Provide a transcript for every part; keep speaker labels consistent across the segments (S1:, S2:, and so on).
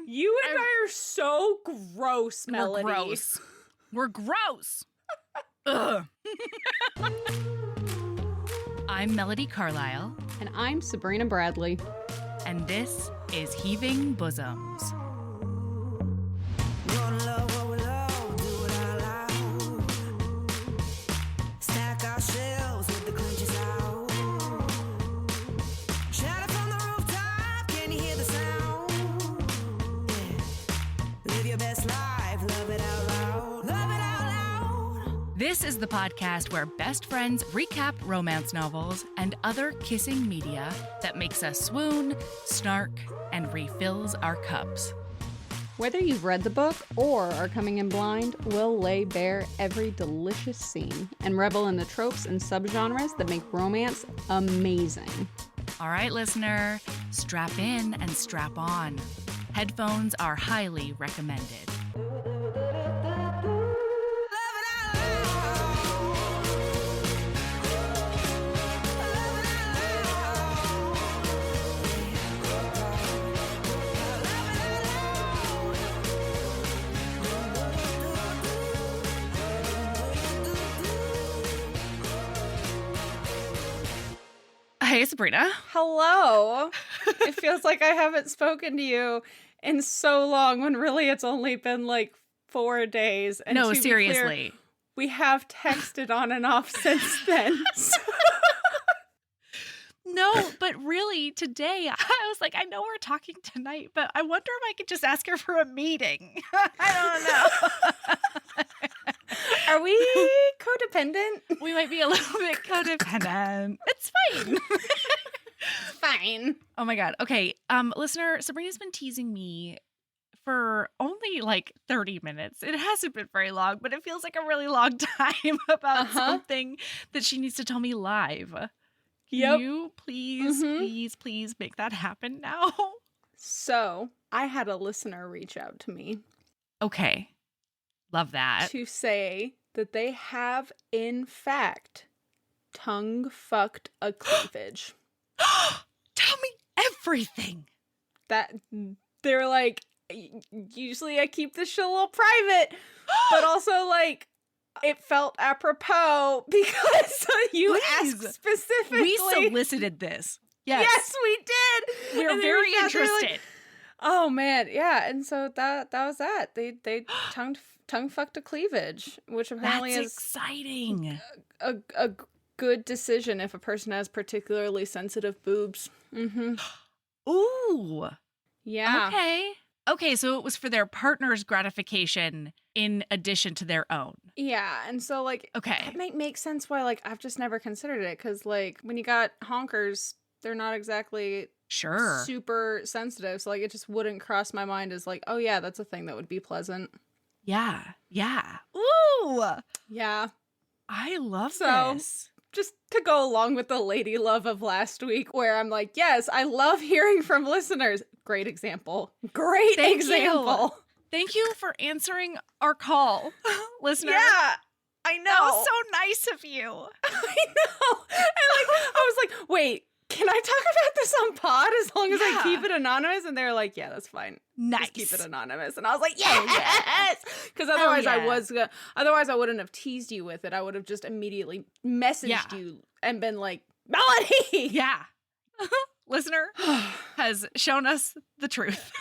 S1: You and I are so gross, Melody.
S2: We're gross. We're gross. Ugh. I'm Melody Carlisle.
S1: And I'm Sabrina Bradley.
S2: And this is Heaving Bosoms. This is the podcast where best friends recap romance novels and other kissing media that makes us swoon, snark, and refills our cups.
S1: Whether you've read the book or are coming in blind, we'll lay bare every delicious scene and revel in the tropes and subgenres that make romance amazing.
S2: All right, listener, strap in and strap on. Headphones are highly recommended. Hey, Sabrina.
S1: Hello. It feels like I haven't spoken to you in so long when really it's only been like 4 days. And
S2: no,
S1: to be
S2: seriously.
S1: Clear, we have texted on and off since then.
S2: No, but really today I was like, I know we're talking tonight, but I wonder if I could just ask her for a meeting. I don't know.
S1: Are we codependent?
S2: We might be a little bit codependent. It's fine.
S1: It's fine.
S2: Oh my God. Okay. Listener, Sabrina's been teasing me for only like 30 minutes. It hasn't been very long, but it feels like a really long time about something that she needs to tell me live. Can you please make that happen now?
S1: So, I had a listener reach out to me.
S2: Okay. Love that.
S1: To say that they have, in fact, tongue-fucked a cleavage.
S2: Tell me everything.
S1: That they're like, usually I keep this shit a little private, but also like it felt apropos because you asked specifically.
S2: We solicited this.
S1: Yes, we did.
S2: We're very interested.
S1: Like, oh man, yeah, and so that was that. They tongue fucked a cleavage, which apparently is
S2: exciting.
S1: A good decision if a person has particularly sensitive boobs. Mm-hmm.
S2: Ooh.
S1: Yeah.
S2: Okay, so it was for their partner's gratification in addition to their own.
S1: Yeah, and so, like, that might make sense why, like, I've just never considered it, because, like, when you got honkers, they're not exactly super sensitive, so, like, it just wouldn't cross my mind as, like, oh, yeah, that's a thing that would be pleasant.
S2: Yeah. Ooh!
S1: Yeah.
S2: I love this.
S1: Just to go along with the lady love of last week, where I'm like, yes, I love hearing from listeners. Great example. Great example.
S2: Thank you for answering our call, listener.
S1: Yeah, I know.
S2: That was so nice of you.
S1: I know. And like, I was like, wait, can I talk about this on pod as long as I keep it anonymous? And they're like, yeah, that's fine.
S2: Nice.
S1: Just keep it anonymous. And I was like, yes! Because otherwise otherwise I wouldn't have teased you with it. I would have just immediately messaged you and been like, Melody!
S2: Yeah. Listener has shown us the truth.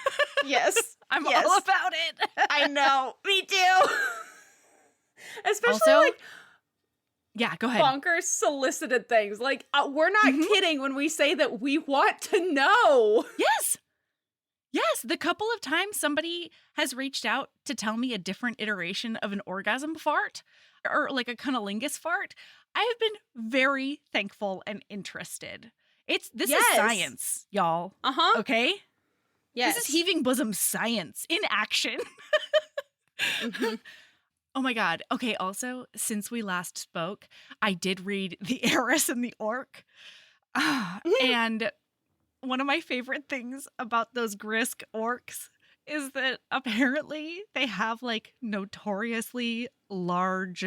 S1: Yes.
S2: I'm all about it.
S1: I know. Me too. Especially
S2: also,
S1: like,
S2: yeah, go ahead.
S1: Bonkers solicited things. Like, we're not kidding when we say that we want to know.
S2: Yes, the couple of times somebody has reached out to tell me a different iteration of an orgasm fart or like a cunnilingus fart, I have been very thankful and interested. This is science, y'all. Okay?
S1: Yes.
S2: This is heaving bosom science in action. Oh my God. Okay, also, since we last spoke, I did read The Heiress and the Orc. And one of my favorite things about those Grisk orcs is that apparently they have like notoriously large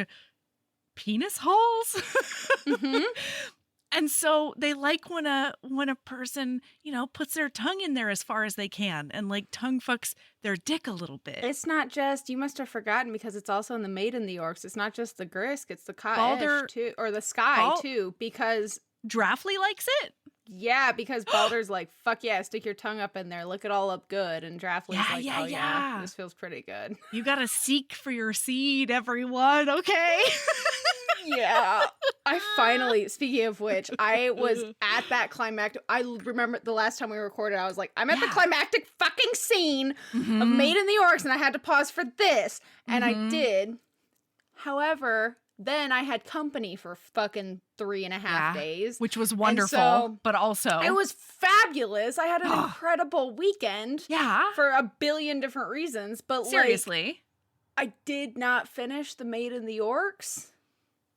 S2: penis holes. And so they like when a person, puts their tongue in there as far as they can and like tongue fucks their dick a little bit.
S1: It's not just, you must have forgotten because it's also in the Maid in the Yorks. It's not just the Grisk, it's the
S2: Balder
S1: too, or the Sky too, because
S2: Draffley likes it.
S1: Yeah, because Balder's like, fuck yeah, stick your tongue up in there, look it all up good, and Draffley's yeah, this feels pretty good.
S2: You gotta seek for your seed, everyone, okay?
S1: Yeah. I finally, speaking of which, I was at that climactic. I remember the last time we recorded, I was like, I'm at the climactic fucking scene of Maid in the Yorks, and I had to pause for this. And I did. However, then I had company for fucking 3.5 days.
S2: Which was wonderful, but also.
S1: It was fabulous. I had an incredible weekend.
S2: Yeah.
S1: For a billion different reasons. But
S2: seriously.
S1: I did not finish The Maid in the Yorks.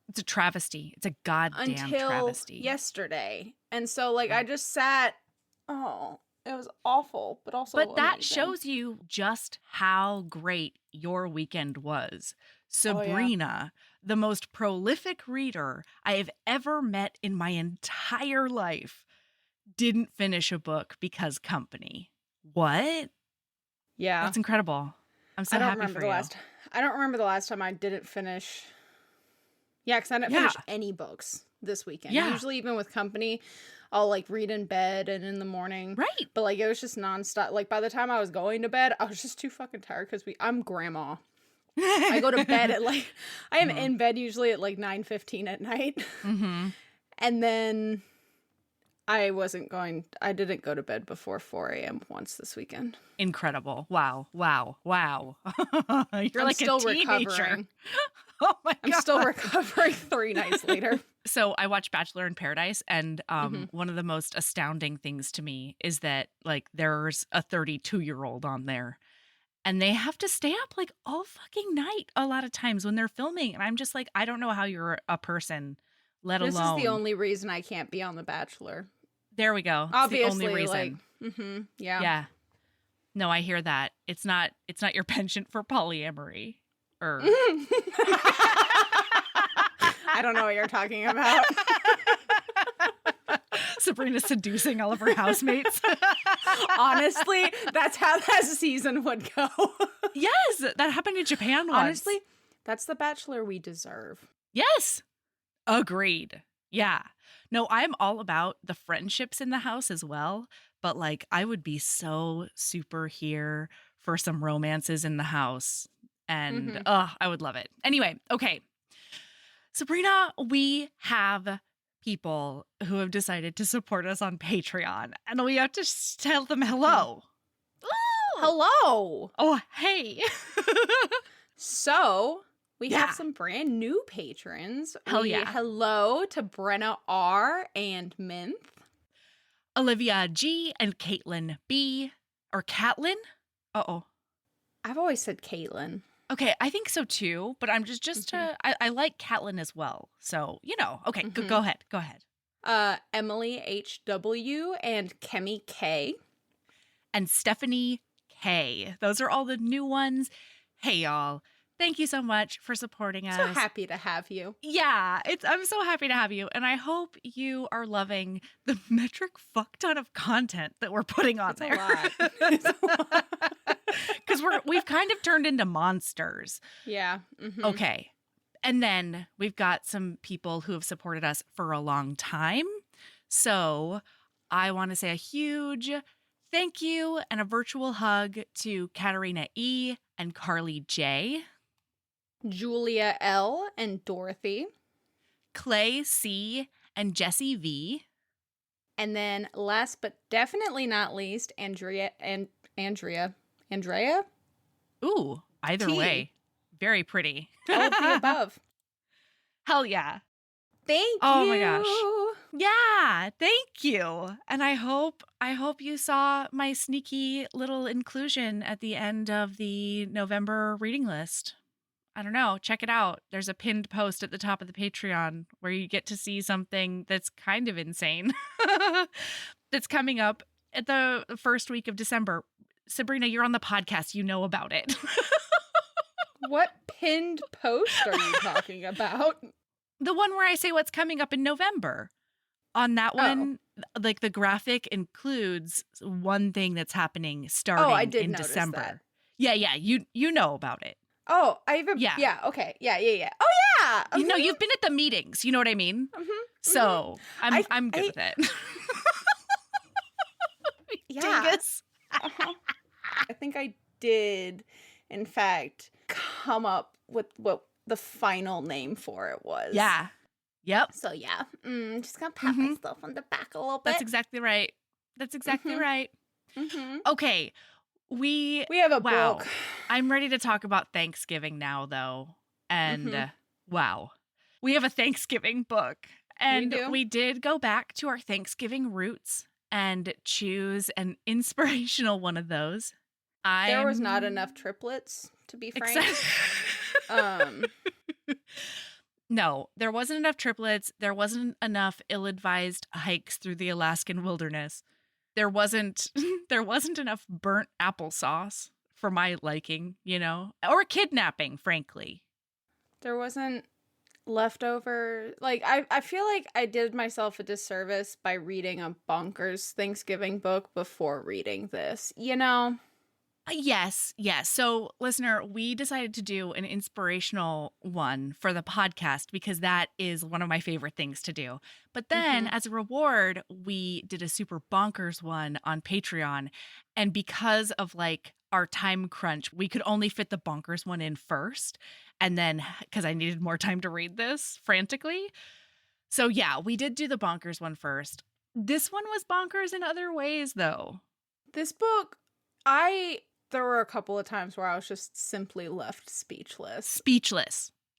S2: It's a travesty. It's a goddamn travesty.
S1: Until yesterday. And so, I just sat. Oh, it was awful, but also
S2: But that
S1: amazing.
S2: shows you just how great your weekend was. Sabrina, the most prolific reader I have ever met in my entire life, didn't finish a book because company. What?
S1: Yeah.
S2: That's incredible. I'm so happy for you.
S1: I don't remember the last time I didn't finish. Yeah, because I didn't finish any books this weekend.
S2: Yeah.
S1: Usually, even with company, I'll read in bed and in the morning.
S2: Right.
S1: But it was just nonstop. By the time I was going to bed, I was just too fucking tired because I'm grandma. I go to bed at I am in bed usually at 9:15 at night.
S2: Mm-hmm.
S1: And then I didn't go to bed before 4 a.m. once this weekend.
S2: Incredible. Wow. You're
S1: I'm
S2: like
S1: still
S2: a teenager.
S1: recovering.
S2: Oh my God.
S1: I'm still recovering 3 nights later.
S2: So I watched Bachelor in Paradise, and one of the most astounding things to me is that there's a 32-year-old on there, and they have to stay up all fucking night a lot of times when they're filming, and I'm just I don't know how you're a person, let alone. This is
S1: the only reason I can't be on The Bachelor.
S2: There we go.
S1: Obviously,
S2: it's the only reason. Yeah. No, I hear that. It's not your penchant for polyamory.
S1: I don't know what you're talking about.
S2: Sabrina seducing all of her housemates.
S1: Honestly, that's how that season would go.
S2: Yes, that happened in Japan once.
S1: Honestly, that's the Bachelor we deserve.
S2: Yes. Agreed. Yeah. No, I'm all about the friendships in the house as well. But I would be so super here for some romances in the house. And I would love it. Anyway, okay. Sabrina, we have people who have decided to support us on Patreon. And we have to tell them hello.
S1: Ooh, hello.
S2: Oh, hey.
S1: So we have some brand new patrons.
S2: Hell yeah.
S1: Hello to Brenna R. and Minth.
S2: Olivia G. and Caitlin B. Or Catlin? Uh-oh.
S1: I've always said Caitlin.
S2: Okay, I think so too, but I'm just I like Catlin as well. So, okay, go ahead. Go ahead.
S1: Emily H.W. and Kemi K.
S2: And Stephanie K. Those are all the new ones. Hey, y'all. Thank you so much for supporting us.
S1: So happy to have you.
S2: Yeah, I'm so happy to have you. And I hope you are loving the metric fuck ton of content that we're putting on there.
S1: It's a lot.
S2: Because we've kind of turned into monsters.
S1: Yeah.
S2: Okay. And then we've got some people who have supported us for a long time. So I want to say a huge thank you and a virtual hug to Katarina E. and Carly J.
S1: Julia L. and Dorothy.
S2: Clay C. and Jesse V.
S1: And then last but definitely not least, Andrea.
S2: Ooh, either
S1: T.
S2: way. Very pretty.
S1: All of the above.
S2: Hell yeah.
S1: Thank you.
S2: Oh my gosh. Yeah, thank you. And I hope you saw my sneaky little inclusion at the end of the November reading list. I don't know. Check it out. There's a pinned post at the top of the Patreon where you get to see something that's kind of insane that's coming up at the first week of December. Sabrina, you're on the podcast. You know about it.
S1: What pinned post are you talking about?
S2: The one where I say what's coming up in November. On that one, like the graphic includes one thing that's happening
S1: I
S2: starting
S1: did
S2: in
S1: notice
S2: December.
S1: that.
S2: Yeah, you know about it.
S1: Oh, I even
S2: Yeah.
S1: okay. Yeah. Oh yeah.
S2: You know, you've been at the meetings, you know what I mean? So I'm good with it.
S1: Yeah.
S2: Dingus.
S1: I think I did, in fact, come up with what the final name for it was.
S2: Yeah. Yep.
S1: So yeah, just gonna pat myself on the back a little bit.
S2: That's exactly right. That's exactly right. Okay. We
S1: have a book.
S2: I'm ready to talk about Thanksgiving now, though. And wow. We have a Thanksgiving book. And we did go back to our Thanksgiving roots and choose an inspirational one of those.
S1: There was not enough triplets, to be frank.
S2: No, there wasn't enough triplets. There wasn't enough ill-advised hikes through the Alaskan wilderness. There wasn't enough burnt applesauce for my liking, you know, or kidnapping, frankly.
S1: There wasn't leftover. Like, I feel like I did myself a disservice by reading a bonkers Thanksgiving book before reading this, you know?
S2: Yes. So, listener, we decided to do an inspirational one for the podcast because that is one of my favorite things to do. But then, as a reward, we did a super bonkers one on Patreon. And because of like our time crunch, we could only fit the bonkers one in first. And then, because I needed more time to read this frantically. So, yeah, we did do the bonkers one first. This one was bonkers in other ways, though.
S1: This book, there were a couple of times where I was just simply left speechless.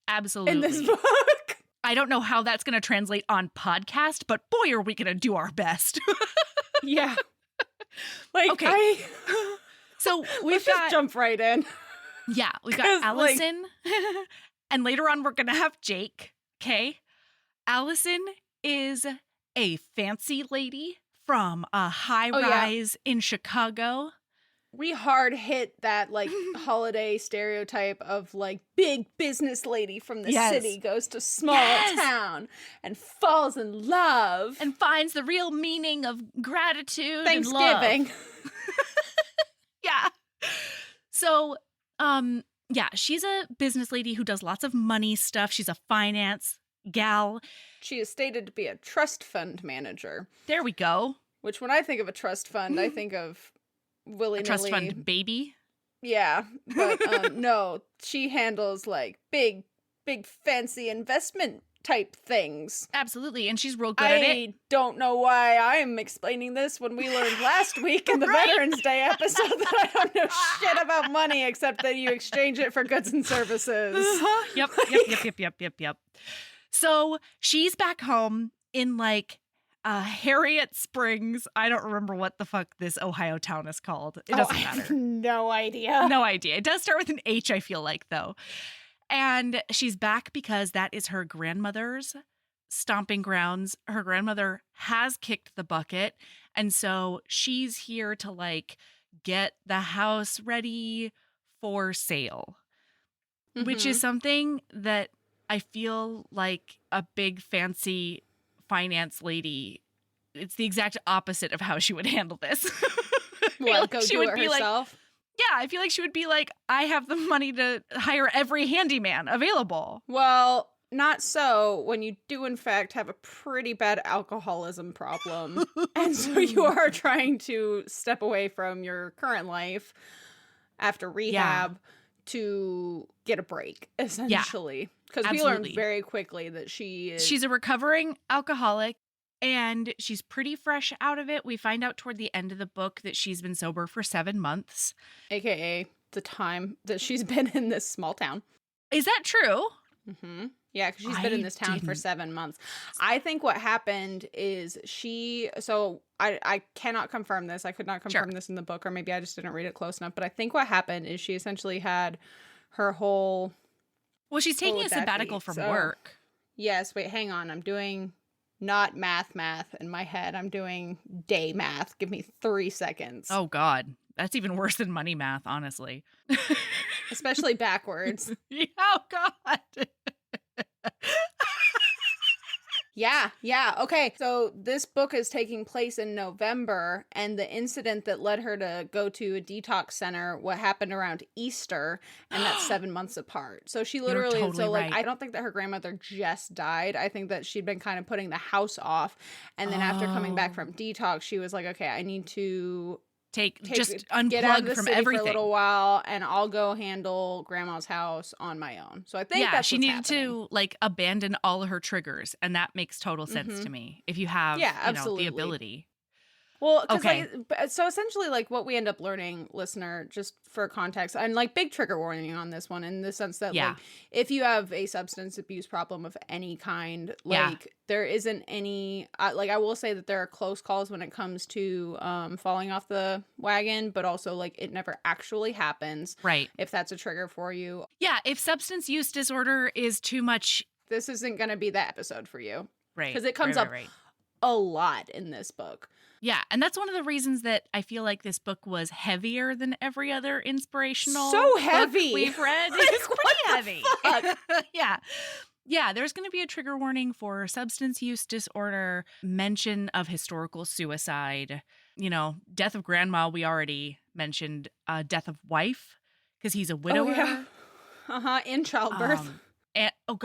S2: Absolutely.
S1: In this book.
S2: I don't know how that's going to translate on podcast, but boy, are we going to do our best.
S1: Yeah. Like,
S2: okay. So we've
S1: just jump right in.
S2: Yeah, we've got Allison. And later on, we're going to have Jake. Okay. Allison is a fancy lady from a high rise in Chicago.
S1: We hard hit that like holiday stereotype of like big business lady from the city goes to small town and falls in love
S2: and finds the real meaning of gratitude
S1: Thanksgiving.
S2: And love. Yeah. So, she's a business lady who does lots of money stuff. She's a finance gal.
S1: She is stated to be a trust fund manager.
S2: There we go.
S1: Which when I think of a trust fund, I think of willy-nilly.
S2: A trust fund baby?
S1: Yeah, but no, she handles like big fancy investment type things.
S2: Absolutely, and she's real good at it.
S1: I don't know why I'm explaining this when we learned last week in the Veterans Day episode that I don't know shit about money except that you exchange it for goods and services.
S2: Yep. So she's back home in like Harriet Springs. I don't remember what the fuck this Ohio town is called. It doesn't matter.
S1: I have no idea.
S2: No idea. It does start with an H, I feel like, though. And she's back because that is her grandmother's stomping grounds. Her grandmother has kicked the bucket. And so she's here to like get the house ready for sale, which is something that I feel like a big fancy finance lady, it's the exact opposite of how she would handle this.
S1: What, go do it herself?
S2: I feel like she would be like, I have the money to hire every handyman available.
S1: Well, not so when you do in fact have a pretty bad alcoholism problem. And so you are trying to step away from your current life after rehab to get a break, essentially. Because we learned very quickly that she's
S2: a recovering alcoholic and she's pretty fresh out of it. We find out toward the end of the book that she's been sober for 7 months.
S1: AKA the time that she's been in this small town.
S2: Is that true?
S1: Mm-hmm. Yeah, because she's been in this town for 7 months. I think what happened is I cannot confirm this. I could not confirm this in the book, or maybe I just didn't read it close enough. But I think what happened is she essentially had her whole...
S2: Well, she's taking a sabbatical from work.
S1: Yes, wait, hang on. I'm doing not math in my head. I'm doing day math. Give me 3 seconds.
S2: Oh, God. That's even worse than money math, honestly.
S1: Especially backwards.
S2: Oh, God.
S1: Yeah. Okay. So this book is taking place in November, and the incident that led her to go to a detox center, what happened around Easter, and that's 7 months apart. So she literally,
S2: You're totally right.
S1: I don't think that her grandmother just died. I think that she'd been kind of putting the house off. And then after coming back from detox, she was like, okay, I need to
S2: just
S1: get out of
S2: unplug
S1: the
S2: from
S1: city
S2: everything
S1: for a little while, and I'll go handle grandma's house on my own. So I think that's
S2: she
S1: what's
S2: needed
S1: happening.
S2: to like abandon all of her triggers, and that makes total sense to me if you have the ability.
S1: Well, because so essentially, like, what we end up learning, listener, just for context, and like big trigger warning on this one, in the sense that like, if you have a substance abuse problem of any kind, like there isn't any, like, I will say that there are close calls when it comes to falling off the wagon, but also like it never actually happens.
S2: Right.
S1: If that's a trigger for you.
S2: Yeah. If substance use disorder is too much,
S1: this isn't going to be the episode for you.
S2: Right.
S1: Because it comes up a lot in this book.
S2: Yeah, and that's one of the reasons that I feel like this book was heavier than every other inspirational
S1: book
S2: we've read. It's pretty heavy. Yeah, there's going to be a trigger warning for substance use disorder, mention of historical suicide, death of grandma, we already mentioned, death of wife, because he's a widower.
S1: Oh, yeah. In childbirth.
S2: And, oh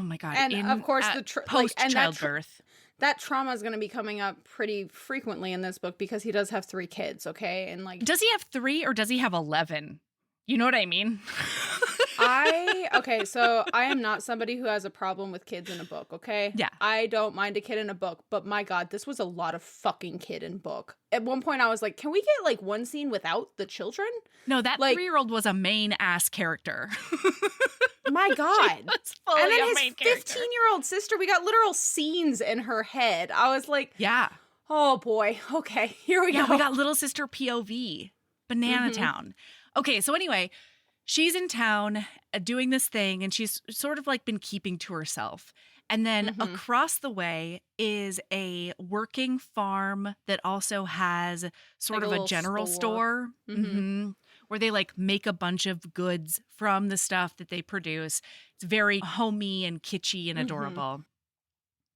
S2: my God.
S1: And of course,
S2: post-childbirth.
S1: That trauma is going to be coming up pretty frequently in this book because he does have 3 kids, okay? And like,
S2: does he have 3 or does he have 11? You know what I mean?
S1: So I am not somebody who has a problem with kids in a book, okay?
S2: Yeah.
S1: I don't mind a kid in a book, but my God, this was a lot of fucking kid in book. At one point I was like, can we get like one scene without the children?
S2: No, that 3-year-old was a main ass character.
S1: My God.
S2: And then his
S1: 15-year-old sister, we got literal scenes in her head. I was like,
S2: yeah.
S1: Oh boy. Okay, here we go.
S2: Yeah, we got little sister POV. Banana Town. Okay, so anyway, she's in town doing this thing, and she's sort of like been keeping to herself. And then across the way is a working farm that also has sort of a general store. Where they like make a bunch of goods from the stuff that they produce. It's very homey and kitschy and adorable.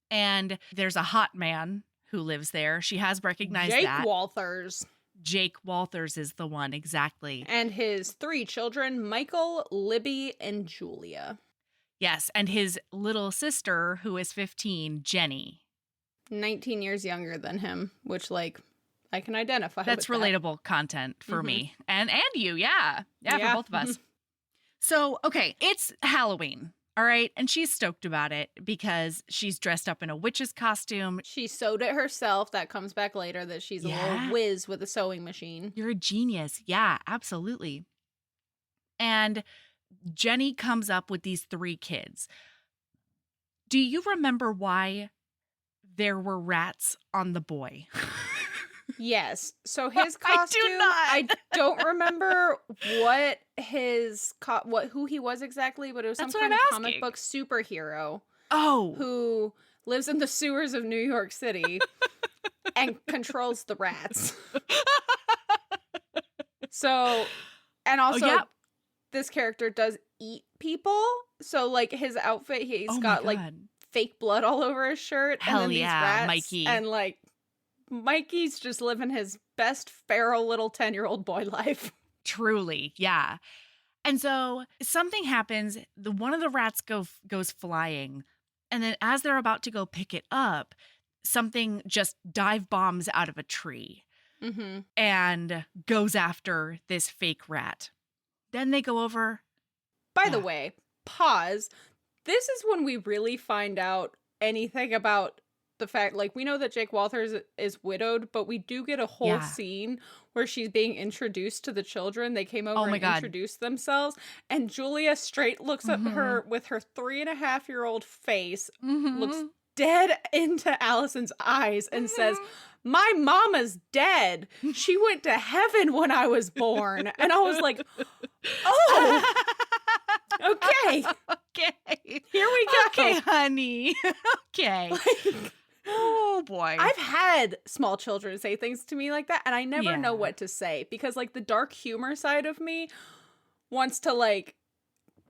S2: And there's a hot man who lives there. She has recognized that. Jake Walters is the one, exactly.
S1: And his 3 children, Michael, Libby, and Julia.
S2: Yes, and his little sister, who is 15, Jenny.
S1: 19 years younger than him, which like, I can identify
S2: That's
S1: with
S2: relatable content for me. And you, yeah, for both of us. So, okay, it's Halloween, all right? And she's stoked about it because she's dressed up in a witch's costume.
S1: She sewed it herself. That comes back later, that she's a little whiz with a sewing machine.
S2: You're a genius. Yeah, absolutely. And Jenny comes up with these 3 kids. Do you remember why there were rats on the boy?
S1: Yes. So his costume, I don't remember what his who he was exactly, but it was some kind of comic book superhero.
S2: Oh,
S1: who lives in the sewers of New York City and controls the rats. So, and also this character does eat people. So like his outfit, he's got like fake blood all over his shirt.
S2: Hell
S1: and then
S2: yeah,
S1: these rats,
S2: Mikey.
S1: And like, Mikey's just living his best feral little 10-year-old boy life.
S2: Truly, yeah. And so something happens. One of the rats goes flying. And then as they're about to go pick it up, something just dive bombs out of a tree and goes after this fake rat. Then they go over.
S1: By the way, pause. This is when we really find out anything about the fact, like, we know that Jake Walters is widowed, but we do get a whole scene where she's being introduced to the children. They came over and introduced themselves, and Julia straight looks at her with her 3.5-year-old face, looks dead into Allison's eyes and says, "My mama's dead. She went to heaven when I was born." And I was like, oh, okay.
S2: Okay.
S1: Here we go.
S2: Okay, honey. Okay. Oh boy.
S1: I've had small children say things to me like that, and I never know what to say, because like the dark humor side of me wants to like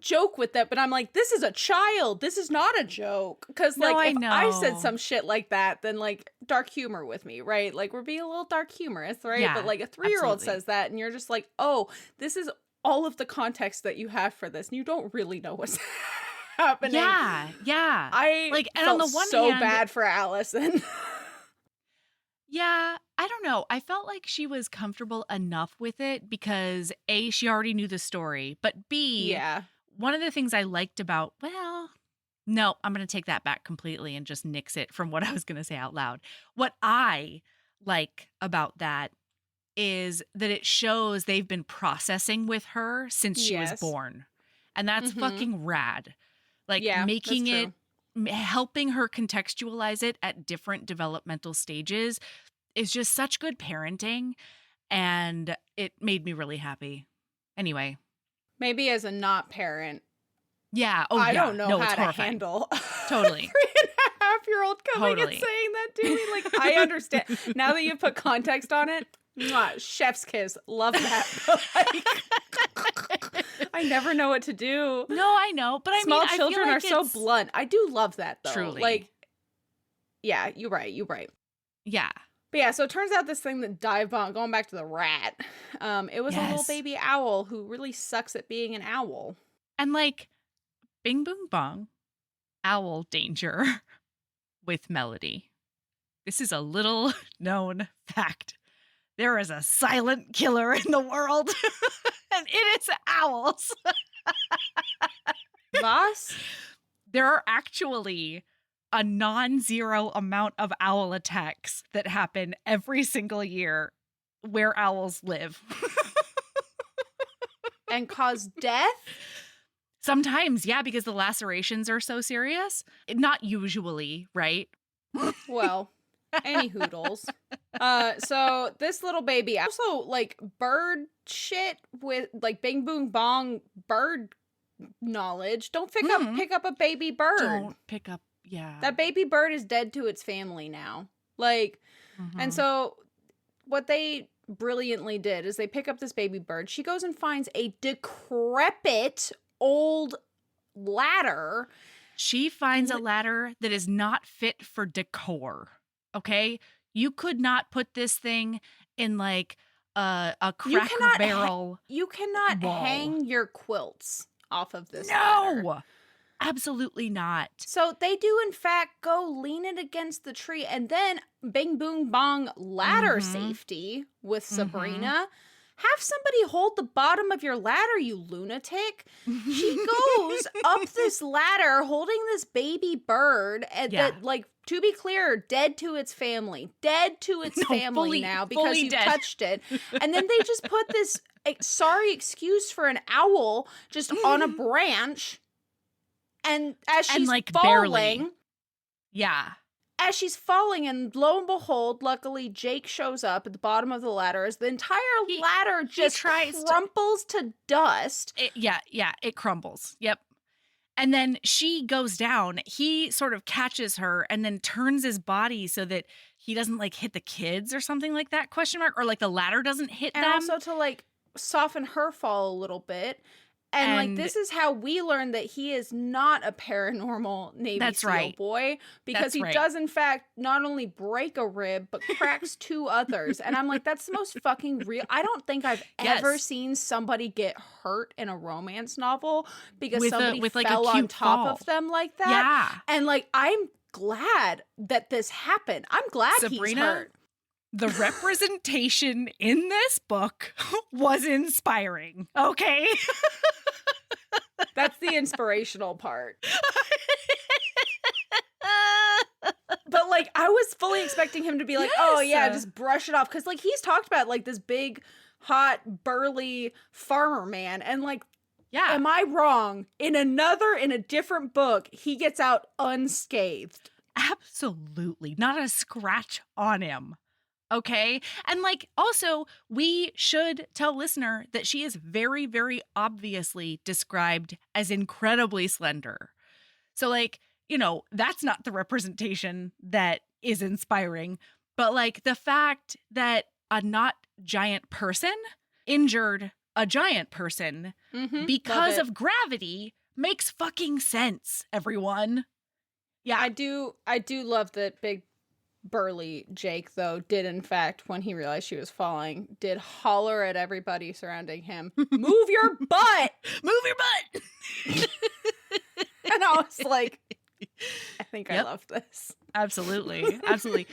S1: joke with that, but I'm like, this is a child. This is not a joke. Because, like, if I said some shit like that, then, like, dark humor with me, right? Like, we're being a little dark humorous, right?
S2: Yeah,
S1: but, like, a 3-year-old says that, and you're just like, oh, this is all of the context that you have for this, and you don't really know what's happening.
S2: Yeah.
S1: I
S2: like, and
S1: felt
S2: on the one
S1: so
S2: hand,
S1: bad for Allison.
S2: yeah, I don't know. I felt like she was comfortable enough with it because A, she already knew the story, but B,
S1: yeah.
S2: one of the things I liked about, no, I'm going to take that back completely and just nix it from what I was going to say out loud. What I like about that is that it shows they've been processing with her since she was born. And that's fucking rad. Like, making it, helping her contextualize it at different developmental stages is just such good parenting. And it made me really happy. Anyway.
S1: Maybe as a not parent.
S2: Yeah. Oh,
S1: I
S2: yeah.
S1: don't know how to handle
S2: totally
S1: 3.5-year-old coming and saying that to me. Like, I understand. Now that you put context on it, chef's kiss. Love that. Like, I never know what to do.
S2: No, I know. But I
S1: Small
S2: mean,
S1: children
S2: I
S1: are so blunt. I do love that, though.
S2: Truly.
S1: Like, yeah, you're right.
S2: Yeah.
S1: But yeah, so it turns out this thing that dive bomb, going back to the rat, it was a little baby owl who really sucks at being an owl.
S2: And like, Bing Boong Bong Owl Danger with melody. This is a little known fact. There is a silent killer in the world, and it is owls.
S1: Boss?
S2: There are actually a non-zero amount of owl attacks that happen every single year where owls live.
S1: And cause death?
S2: Sometimes, yeah, because the lacerations are so serious. Not usually, right?
S1: Well, any hoodles. So this little baby also, like, bird shit with, like, Bing Boong Bong bird knowledge. Don't pick up a baby bird.
S2: Don't pick up. Yeah.
S1: That baby bird is dead to its family now. Like, and so what they brilliantly did is they pick up this baby bird. She goes and finds a decrepit old ladder.
S2: She finds a ladder that is not fit for decor. Okay? You could not put this thing in like a Cracker Barrel.
S1: You cannot hang your quilts off of this
S2: ladder.
S1: No!
S2: Absolutely not.
S1: So they do, in fact, go lean it against the tree, and then Bing Boong Bong ladder safety with Sabrina. Have somebody hold the bottom of your ladder, you lunatic. She goes up this ladder holding this baby bird that, like, to be clear, dead to its family. Dead to its family now because you touched it. And then they just put this sorry excuse for an owl just on a branch. And as she's
S2: like
S1: falling,
S2: barely.
S1: As she's falling, and lo and behold, luckily Jake shows up at the bottom of the ladder as the entire ladder just crumples to dust.
S2: It crumbles. Yep. And then she goes down. He sort of catches her and then turns his body so that he doesn't like hit the kids or something like that, ? Or like the ladder doesn't hit them.
S1: And also to like soften her fall a little bit. And like, this is how we learn that he is not a paranormal Navy SEAL boy, because he does, in fact, not only break a rib, but cracks 2 others. And I'm like, that's the most fucking real. I don't think I've ever seen somebody get hurt in a romance novel because somebody fell on top of them like that.
S2: Yeah.
S1: And like, I'm glad that this happened. I'm glad he's hurt.
S2: The representation in this book was inspiring, okay?
S1: That's the inspirational part. But, like, I was fully expecting him to be like, oh, yeah, just brush it off. Because, like, he's talked about, like, this big, hot, burly farmer man. And, like, am I wrong? In a different book, he gets out unscathed.
S2: Absolutely. Not a scratch on him. Okay. And like, also, we should tell listener that she is very, very obviously described as incredibly slender. So like, you know, that's not the representation that is inspiring, but like the fact that a not giant person injured a giant person because of gravity makes fucking sense, everyone. Yeah.
S1: I do love that big burly Jake, though, did in fact, when he realized she was falling, did holler at everybody surrounding him, "Move your butt!
S2: Move your butt!"
S1: And I was like, I think I love this.
S2: Absolutely. Absolutely.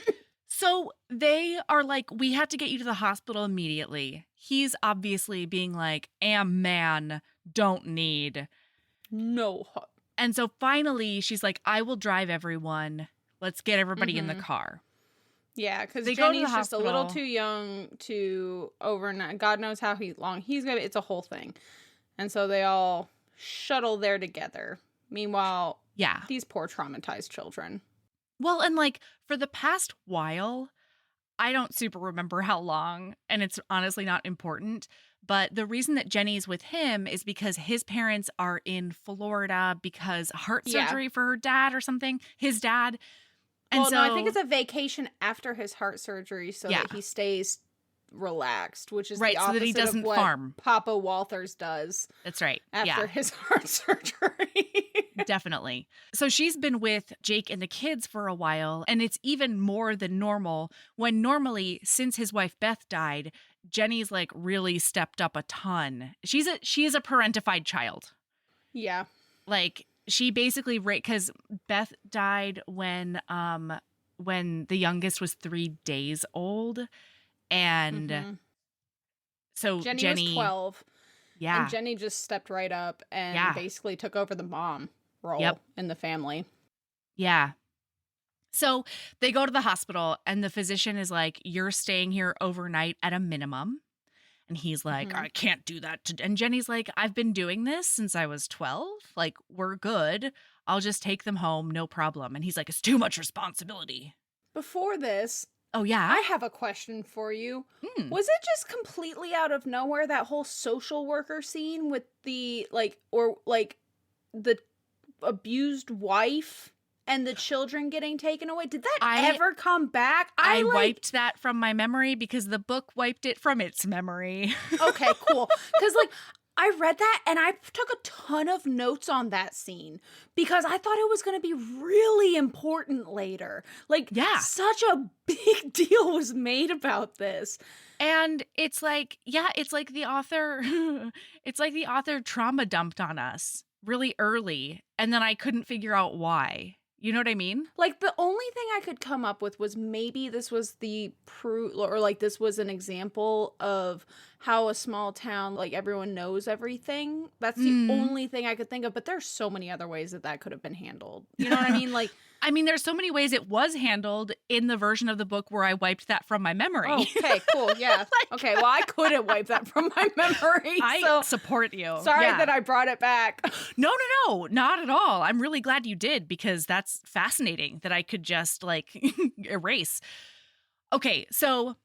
S2: So they are like, we have to get you to the hospital immediately. He's obviously being like, am man, don't need.
S1: No.
S2: And so finally she's like, I will drive everyone. Let's get everybody in the car.
S1: Yeah, because Jenny's just a little too young to overnight. God knows how long he's going to be. It's a whole thing. And so they all shuttle there together. Meanwhile, these poor traumatized children.
S2: Well, and like for the past while, I don't super remember how long, and it's honestly not important. But the reason that Jenny's with him is because his parents are in Florida because heart surgery for her dad or something. His dad. And
S1: no, I think it's a vacation after his heart surgery so that he stays relaxed, which is the opposite so that he doesn't of what farm. Papa Walters does.
S2: That's right.
S1: After his heart surgery.
S2: Definitely. So she's been with Jake and the kids for a while, and it's even more than normal when normally, since his wife Beth died, Jenny's like really stepped up a ton. She is a parentified child.
S1: Yeah.
S2: Like she basically, because Beth died when the youngest was 3 days old. And so Jenny
S1: was 12.
S2: Yeah.
S1: And Jenny just stepped right up and basically took over the mom role in the family.
S2: Yeah. So they go to the hospital and the physician is like, you're staying here overnight at a minimum. And he's like, I can't do that. And Jenny's like, I've been doing this since I was 12. Like, we're good. I'll just take them home. No problem. And he's like, it's too much responsibility.
S1: Before this.
S2: Oh, yeah?
S1: I have a question for you. Was it just completely out of nowhere, that whole social worker scene with the, the abused wife and the children getting taken away? Did that ever come back?
S2: I wiped that from my memory because the book wiped it from its memory.
S1: Okay, cool. Because, I read that and I took a ton of notes on that scene because I thought it was going to be really important later. Such a big deal was made about this.
S2: And it's like, it's like the author, trauma dumped on us really early. And then I couldn't figure out why. You know what I mean?
S1: The only thing I could come up with was maybe this was the proof, or this was an example of how a small town, everyone knows everything. That's the only thing I could think of. But there's so many other ways that could have been handled. You know what I mean?
S2: I mean, there's so many ways it was handled in the version of the book where I wiped that from my memory.
S1: Okay, cool. Yeah. Okay, well, I couldn't wipe that from my memory.
S2: I support you.
S1: Sorry that I brought it back.
S2: No, not at all. I'm really glad you did because that's fascinating that I could just erase. Okay, so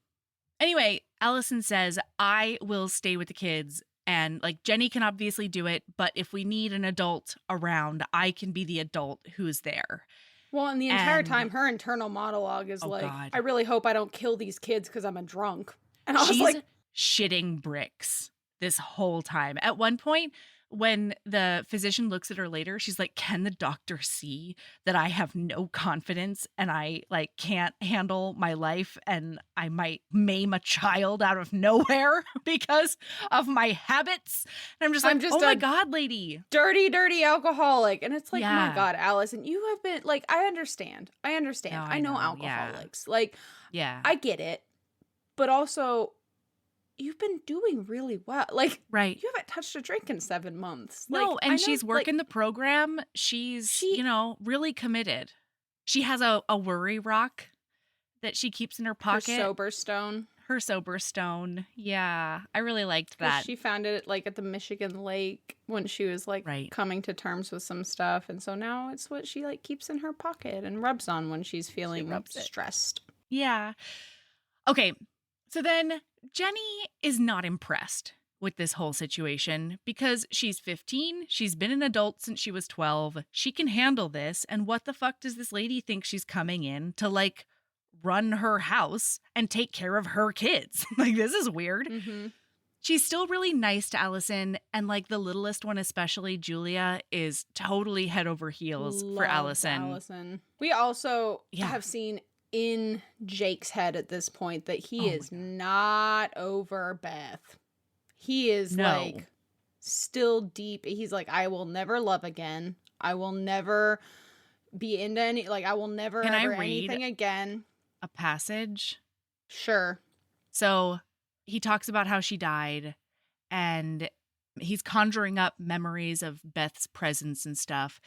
S2: anyway, Allison says, I will stay with the kids. And Jenny can obviously do it, but if we need an adult around, I can be the adult who's there.
S1: Well, and the entire time, her internal monologue is God. I really hope I don't kill these kids because I'm a drunk. And I was
S2: shitting bricks this whole time. At one point, when the physician looks at her later, she's like, can the doctor see that I have no confidence and I can't handle my life and I might maim a child out of nowhere because of my habits? And I'm just oh my God, lady.
S1: Dirty alcoholic. And it's my God, Allison, you have been I understand. No, I know alcoholics.
S2: Yeah.
S1: I get it. But also, you've been doing really well.
S2: Right.
S1: You haven't touched a drink in 7 months.
S2: No, and she's working the program. She's, really committed. She has a worry rock that she keeps in her pocket. Her sober stone. Yeah. I really liked that.
S1: She found it at the Michigan Lake when she was coming to terms with some stuff. And so now it's what she keeps in her pocket and rubs on when she's feeling stressed.
S2: Yeah. Okay. So then Jenny is not impressed with this whole situation because she's 15. She's been an adult since she was 12. She can handle this. And what the fuck does this lady think she's coming in to run her house and take care of her kids? This is weird. She's still really nice to Allison, and like the littlest one, especially Julia, is totally head over heels for Allison.
S1: We also have seen in Jake's head at this point that he is not over Beth. He is like still deep. He's like, I will never love again. I will never be into any, like, I will never ever anything again.
S2: A passage?
S1: Sure.
S2: So he talks about how she died, and he's conjuring up memories of Beth's presence and stuff.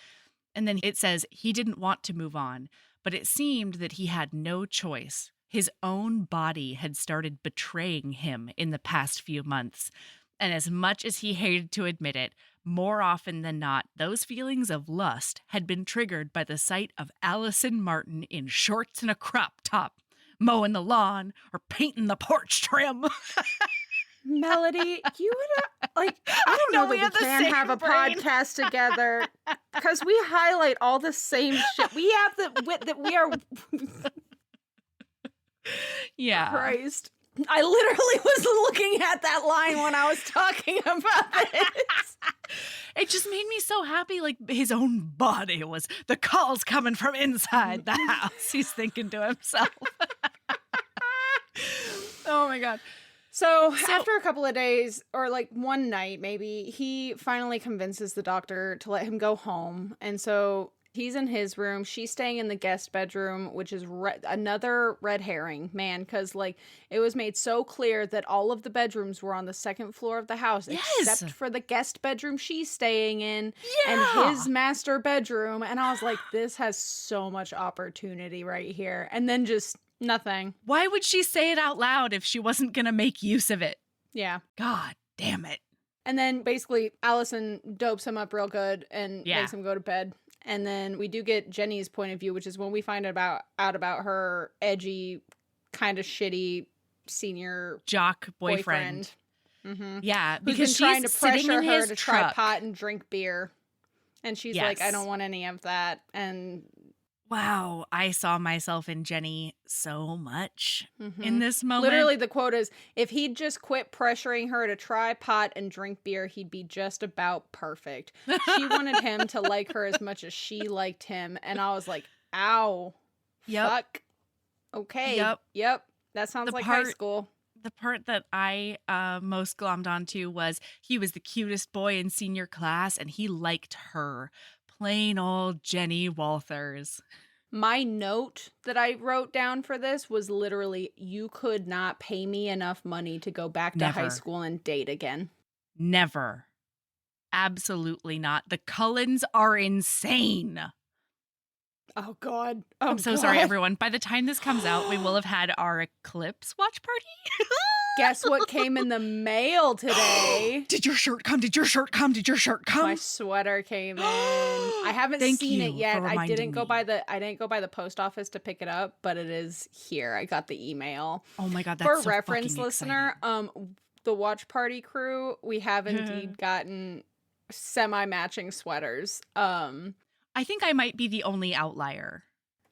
S2: And then it says he didn't want to move on, but it seemed that he had no choice. His own body had started betraying him in the past few months. And as much as he hated to admit it, more often than not, those feelings of lust had been triggered by the sight of Allison Martin in shorts and a crop top, mowing the lawn or painting the porch trim.
S1: Melody, you would like, I don't know that we can have a podcast together because we highlight all the same shit. We have that we are.
S2: Yeah.
S1: Christ. I literally was looking at that line when I was talking about this.
S2: It just made me so happy. Like, his own body was the calls coming from inside the house. He's thinking to himself.
S1: Oh my God. So after a couple of days, or like one night maybe, he finally convinces the doctor to let him go home. And so he's in his room. She's staying in the guest bedroom, which is another red herring, man, because like it was made so clear that all of the bedrooms were on the second floor of the house, except for the guest bedroom she's staying in and his master bedroom. And I was like, this has so much opportunity right here. And then just nothing.
S2: Why would she say it out loud if she wasn't going to make use of it?
S1: Yeah.
S2: God damn it.
S1: And then basically Allison dopes him up real good and makes him go to bed. And then we do get Jenny's point of view, which is when we find out about her edgy, kind of shitty senior
S2: jock boyfriend.
S1: Mm-hmm.
S2: Yeah,
S1: because she's trying to pressure her to try pot and drink beer. And she's like, I don't want any of that. And
S2: wow, I saw myself in Jenny so much in this moment.
S1: Literally, the quote is, if he'd just quit pressuring her to try pot and drink beer, he'd be just about perfect. She wanted him to like her as much as she liked him. And I was like, ow. Fuck. Okay. Yep. That sounds like high school.
S2: The part that I most glommed onto was he was the cutest boy in senior class, and he liked her. Plain old Jenny Walthers.
S1: My note that I wrote down for this was literally, you could not pay me enough money to go back to high school and date again.
S2: Never. Absolutely not. The Cullens are insane.
S1: Oh, God.
S2: I'm so sorry, everyone. By the time this comes out, we will have had our Eclipse watch party.
S1: Guess what came in the mail today?
S2: Did your shirt come? Did your shirt come? Did your shirt come?
S1: My sweater came in. I haven't seen it yet. I didn't go by the post office to pick it up, but it is here. I got the email.
S2: Oh my God, that's
S1: for reference, listener. The watch party crew, we have indeed gotten semi-matching sweaters.
S2: I think I might be the only outlier.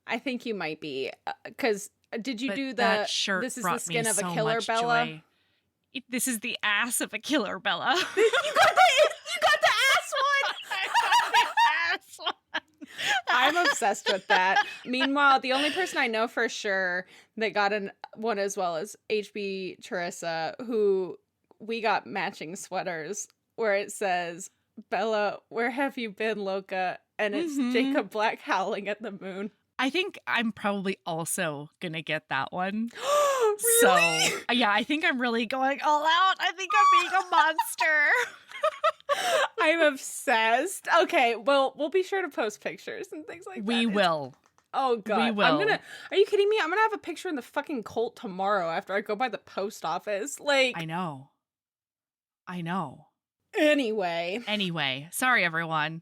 S1: I think you might be, because did you do the shirt? This is the skin of a killer Bella.
S2: This is the ass of a killer Bella.
S1: You got the ass one.
S2: I got the ass one.
S1: I'm obsessed with that. Meanwhile, the only person I know for sure that got one as well is HB Teresa, who we got matching sweaters where it says, Bella, where have you been, Loca? And it's Jacob Black howling at the moon.
S2: I think I'm probably also gonna get that one.
S1: Really?
S2: So, yeah, I think I'm really going all out. I think I'm being a monster.
S1: I'm obsessed. Okay, well, we'll be sure to post pictures and things like that.
S2: We will.
S1: Oh, God.
S2: We will.
S1: Are you kidding me? I'm gonna have a picture in the fucking Colt tomorrow after I go by the post office. Like,
S2: I know. Anyway, sorry, everyone.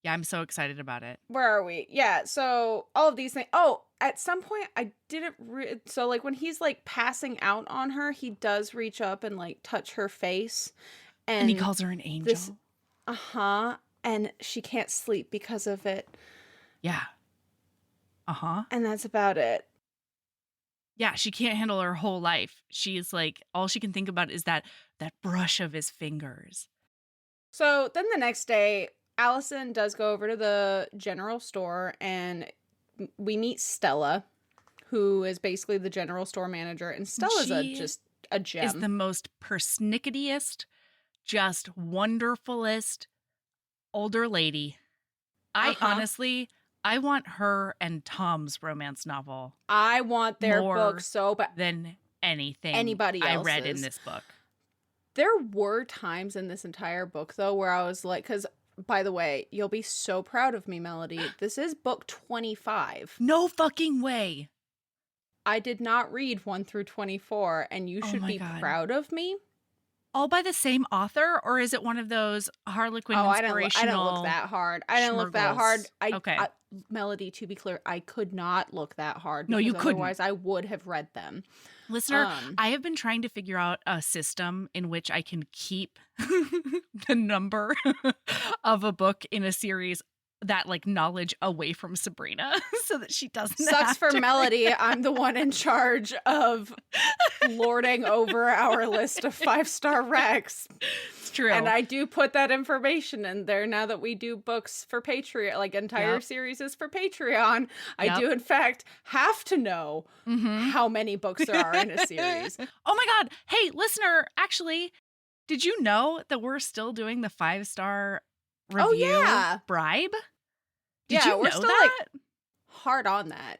S2: Yeah, I'm so excited about it.
S1: Where are we? Yeah, so all of these things. Oh, at some point I didn't so like when he's like passing out on her, he does reach up and like touch her face, and
S2: he calls her an angel.
S1: And she can't sleep because of it.
S2: Yeah.
S1: And that's about it.
S2: Yeah, she can't handle her whole life. She's like, all she can think about is that brush of his fingers.
S1: So then the next day, Allison does go over to the general store and we meet Stella, who is basically the general store manager. And Stella's just a gem.
S2: Is the most persnicketiest, just wonderfulest older lady. I honestly, I want her and Tom's romance novel.
S1: I want their book so bad.
S2: Than anything
S1: anybody else's.
S2: I read in this book.
S1: There were times in this entire book, though, where I was like, because, by the way, you'll be so proud of me, Melody. This is book 25.
S2: No fucking way.
S1: I did not read 1 through 24, and you should be proud of me.
S2: All by the same author, or is it one of those Harlequin inspirational?
S1: I didn't look that hard.
S2: Okay.
S1: Melody, to be clear, I could not look that hard.
S2: No, you couldn't.
S1: Otherwise, I would have read them.
S2: Listener, I have been trying to figure out a system in which I can keep the number of a book in a series, that like knowledge away from Sabrina so that she doesn't
S1: Sucks for Melody. I'm the one in charge of lording over our list of 5-star recs.
S2: It's true.
S1: And I do put that information in there now that we do books for Patreon, like entire series is for Patreon. I do in fact have to know how many books there are in a series.
S2: Oh my God. Hey, listener, actually, did you know that we're still doing the 5-star review bribe? Did you
S1: we're
S2: know
S1: still
S2: that?
S1: Like hard on that.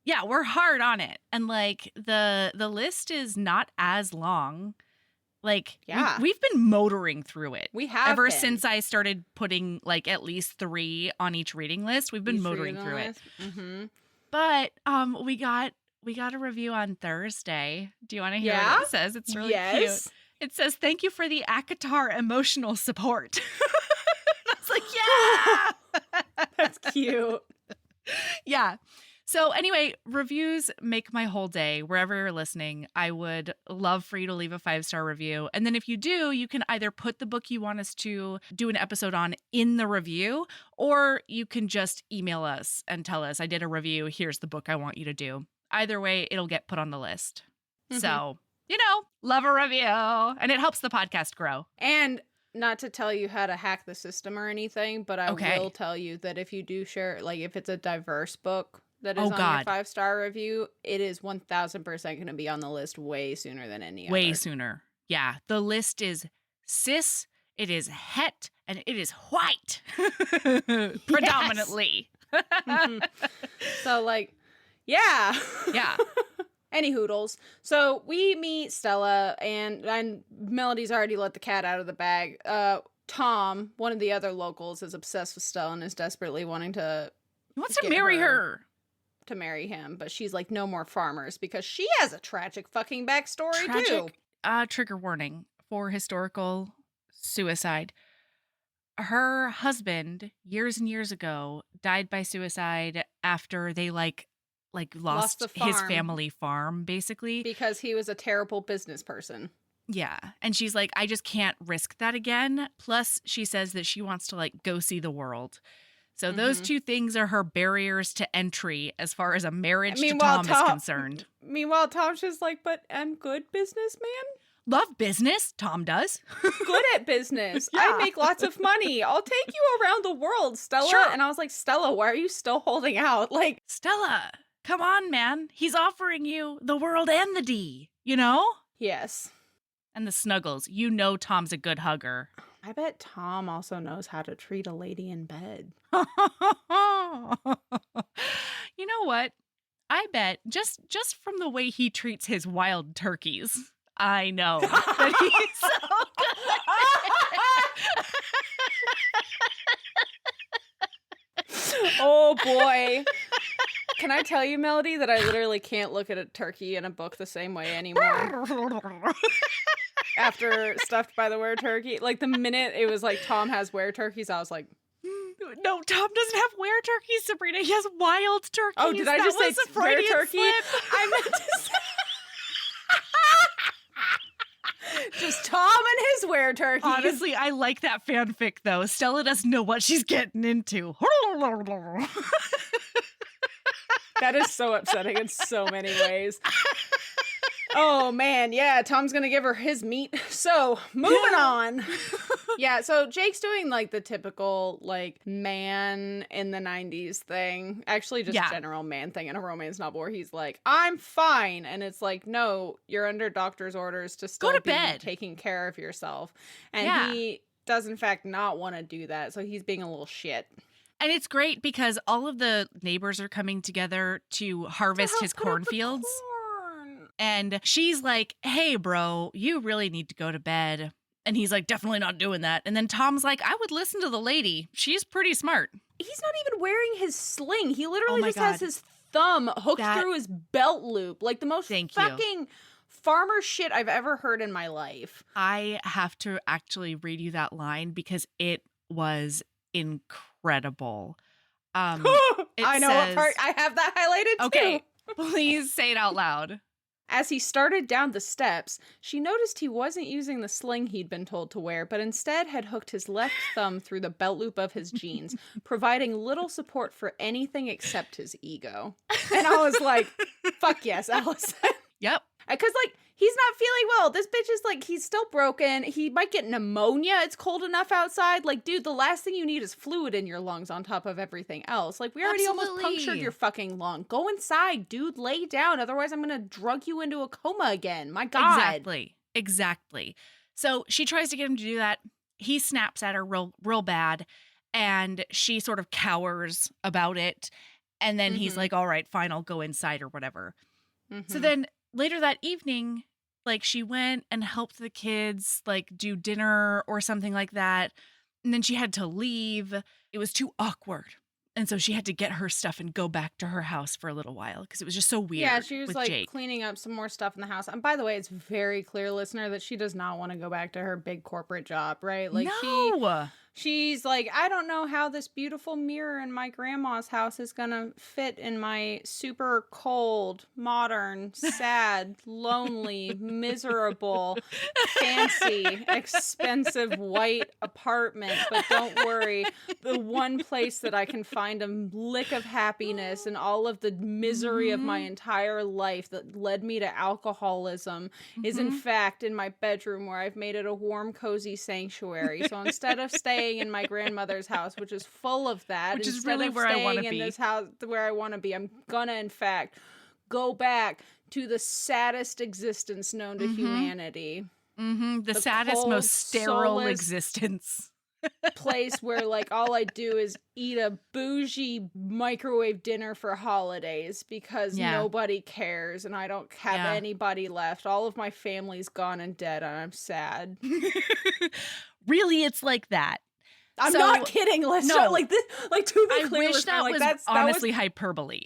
S2: Yeah, we're hard on it. And like the list is not as long. Like we've been motoring through it.
S1: We have
S2: ever since I started putting like at least 3 on each reading list. We've been motoring through it.
S1: Mm-hmm.
S2: But we got a review on Thursday. Do you want to hear what it says? It's really cute. It says, "Thank you for the ACOTAR emotional support." I was like, yeah!
S1: That's cute.
S2: Yeah. So anyway, reviews make my whole day. Wherever you're listening, I would love for you to leave a 5-star review. And then if you do, you can either put the book you want us to do an episode on in the review, or you can just email us and tell us, I did a review, here's the book I want you to do. Either way, it'll get put on the list. So, love a review. And it helps the podcast grow.
S1: And not to tell you how to hack the system or anything, but I will tell you that if you do share, like if it's a diverse book that is on your 5-star review, it is 1000% going to be on the list way sooner than any other.
S2: Way sooner. Yeah. The list is cis, it is het, and it is white. Predominantly.
S1: So like, yeah.
S2: Yeah.
S1: Any hoodles. So we meet Stella, and Melody's already let the cat out of the bag. Tom, one of the other locals, is obsessed with Stella and is desperately wanting to...
S2: He wants to marry her.
S1: To marry him, but she's like, no more farmers, because she has a tragic fucking backstory too.
S2: Trigger warning for historical suicide. Her husband, years and years ago, died by suicide after they lost his family farm, basically.
S1: Because he was a terrible business person.
S2: Yeah. And she's like, I just can't risk that again. Plus, she says that she wants to go see the world. So those two things are her barriers to entry as far as a marriage to Tom is concerned.
S1: Meanwhile, Tom's just like, but I'm good businessman?
S2: Love business. Tom does.
S1: Good at business. Yeah. I make lots of money. I'll take you around the world, Stella.
S2: Sure.
S1: And I was like, Stella, why are you still holding out? Like,
S2: Stella, come on, man. He's offering you the world and the D, you know?
S1: Yes.
S2: And the snuggles. Tom's a good hugger.
S1: I bet Tom also knows how to treat a lady in bed.
S2: You know what? I bet just from the way he treats his wild turkeys, I know that he's so good.
S1: Oh boy. Can I tell you, Melody, that I literally can't look at a turkey in a book the same way anymore? After Stuffed by the Were Turkey. Like, the minute it was like, Tom has were turkeys, I was like...
S2: No, Tom doesn't have were turkeys, Sabrina. He has wild turkeys.
S1: Oh, did I just say were turkey? I meant to say... Just Tom and his were turkeys.
S2: Honestly, I like that fanfic, though. Stella doesn't know what she's getting into.
S1: That is so upsetting in so many ways. Oh, man. Yeah, Tom's going to give her his meat. So, moving on. Yeah, so Jake's doing, like, the typical, like, man in the 90s thing. Actually, just general man thing in a romance novel where he's like, I'm fine. And it's like, no, you're under doctor's orders to still be taking care of yourself. And he does, in fact, not want to do that. So he's being a little shit.
S2: And it's great because all of the neighbors are coming together to harvest his cornfields. And she's like, hey, bro, you really need to go to bed. And he's like, definitely not doing that. And then Tom's like, I would listen to the lady. She's pretty smart.
S1: He's not even wearing his sling. He literally just has his thumb hooked through his belt loop. Like the most fucking farmer shit I've ever heard in my life.
S2: I have to actually read you that line because it was incredible.
S1: I know what part. I have that highlighted too.
S2: Okay, please say it out loud.
S1: As he started down the steps, she noticed he wasn't using the sling he'd been told to wear, but instead had hooked his left thumb through the belt loop of his jeans, providing little support for anything except his ego. And I was like, fuck yes, Allison.
S2: Yep.
S1: Because, like, he's not feeling well. This bitch is, like, he's still broken. He might get pneumonia. It's cold enough outside. Like, dude, the last thing you need is fluid in your lungs on top of everything else. Like, we already almost punctured your fucking lung. Go inside, dude. Lay down. Otherwise, I'm going to drug you into a coma again. My God.
S2: Exactly. So she tries to get him to do that. He snaps at her real bad. And she sort of cowers about it. And then he's like, all right, fine, I'll go inside or whatever. So then later that evening, like, she went and helped the kids, like, do dinner or something like that. And then she had to leave. It was too awkward. And so she had to get her stuff and go back to her house for a little while because it was just so weird.
S1: Yeah, she was, like,
S2: Jake.
S1: cleaning up some more stuff in the house. And by the way, it's very clear, listener, that she does not want to go back to her big corporate job, right? Like,
S2: no!
S1: She's like, I don't know how this beautiful mirror in my grandma's house is gonna fit in my super cold, modern, sad, lonely, miserable, fancy, expensive white apartment. But don't worry, the one place that I can find a lick of happiness and all of the misery of my entire life that led me to alcoholism is in fact in my bedroom, where I've made it a warm, cozy sanctuary. So instead of staying in my grandmother's house, which is full of that,
S2: which is really where I want to be,
S1: in this house where I want to be, I'm gonna in fact go back to the saddest existence known to humanity.
S2: The saddest, cold, most sterile existence.
S1: Place where, like, all I do is eat a bougie microwave dinner for holidays because nobody cares and I don't have anybody left. All of my family's gone and dead and I'm sad.
S2: Really, it's like that.
S1: I'm not kidding, listener. No, like this, like, to be clear,
S2: I wish that was honestly hyperbole.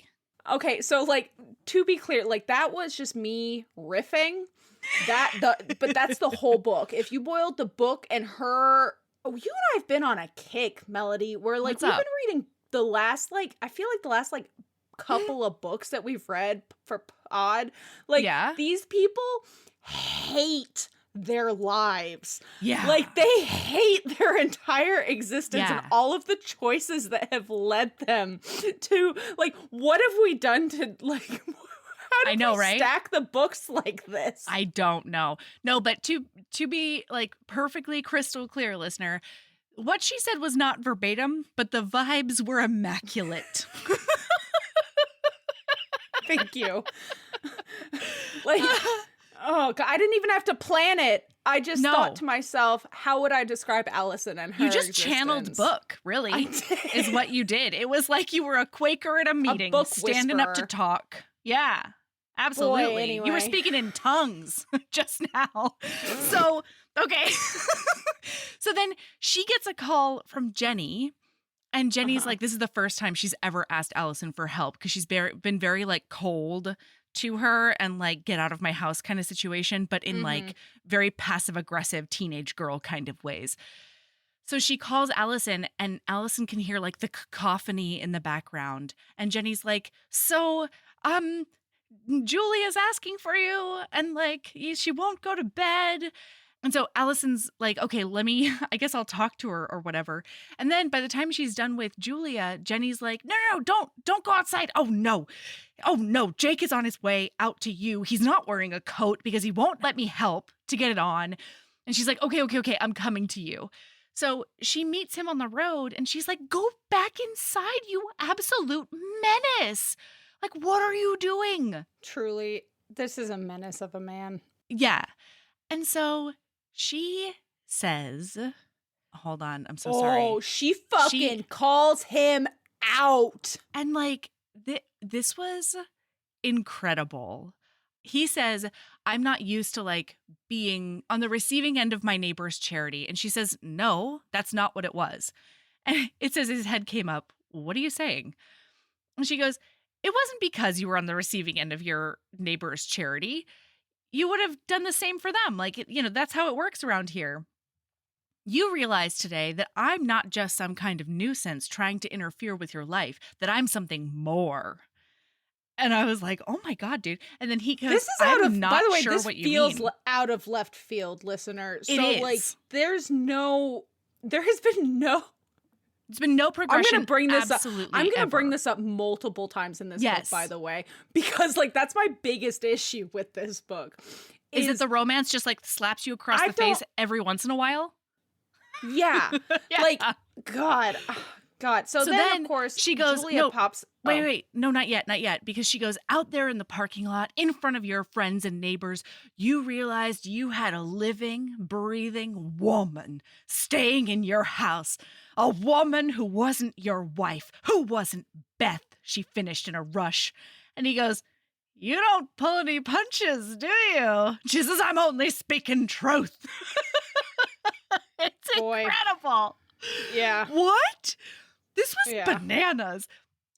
S1: Okay, so, like, to be clear, like, that was just me riffing. But that's the whole book. If you boiled the book and her, you and I have been on a kick, Melody. Where, like, we've been reading the last, like, I feel like the last, like, couple of books that we've read for Pod. Like, these people hate their lives. Like, they hate their entire existence and all of the choices that have led them to, like, what have we done to, like, how do we stack the books like this?
S2: I don't know. No, but to be, like, perfectly crystal clear, listener, what she said was not verbatim, but the vibes were immaculate.
S1: Thank you. Like, oh God, I didn't even have to plan it. I just thought to myself, how would I describe Allison and her
S2: You just
S1: existence?
S2: channeled book, really, is what you did. It was like you were a Quaker at a meeting, standing up to talk. Yeah, absolutely.
S1: Boy, anyway.
S2: You were speaking in tongues just now. So, okay. So then she gets a call from Jenny. And Jenny's like, this is the first time she's ever asked Allison for help because she's been very, like, cold to her and, like, get out of my house kind of situation, but in like very passive aggressive teenage girl kind of ways. So she calls Allison and Allison can hear, like, the cacophony in the background. And Jenny's like, so, Julie is asking for you and, like, she won't go to bed. And so Allison's like, okay, I guess I'll talk to her or whatever. And then by the time she's done with Julia, Jenny's like, no, don't go outside. Oh no, Jake is on his way out to you. He's not wearing a coat because he won't let me help to get it on. And she's like, okay, I'm coming to you. So she meets him on the road and she's like, go back inside, you absolute menace. Like, what are you doing?
S1: Truly, this is a menace of a man.
S2: Yeah. And so she says, hold on, I'm so sorry.
S1: Oh, she calls him out.
S2: And like, this was incredible. He says, I'm not used to like being on the receiving end of my neighbor's charity. And she says, no, that's not what it was. And it says his head came up. What are you saying? And she goes, it wasn't because you were on the receiving end of your neighbor's charity. You would have done the same for them. Like, that's how it works around here. You realize today that I'm not just some kind of nuisance trying to interfere with your life, that I'm something more. And I was like, oh my God, dude. And then he goes,
S1: this is out of,
S2: not
S1: by the way,
S2: sure
S1: this
S2: what you
S1: feels
S2: mean.
S1: out of left field, listener. So,
S2: It is.
S1: like, there has been no,
S2: There's been no progression.
S1: I'm going to bring this
S2: absolutely
S1: up. I'm going to
S2: ever.
S1: bring this up multiple times in this book,
S2: Yes.
S1: by the way, because like that's my biggest issue with this book.
S2: Is it the romance just like slaps you across the face every once in a while?
S1: Yeah.
S2: Yeah.
S1: Like, God. So then, of course,
S2: she goes,
S1: Julia
S2: no,
S1: pops.
S2: Wait. No, not yet. Because she goes, out there in the parking lot in front of your friends and neighbors, you realized you had a living, breathing woman staying in your house. A woman who wasn't your wife, who wasn't Beth, she finished in a rush. And he goes, you don't pull any punches, do you? She says, I'm only speaking truth. It's incredible.
S1: Yeah.
S2: What? This was bananas.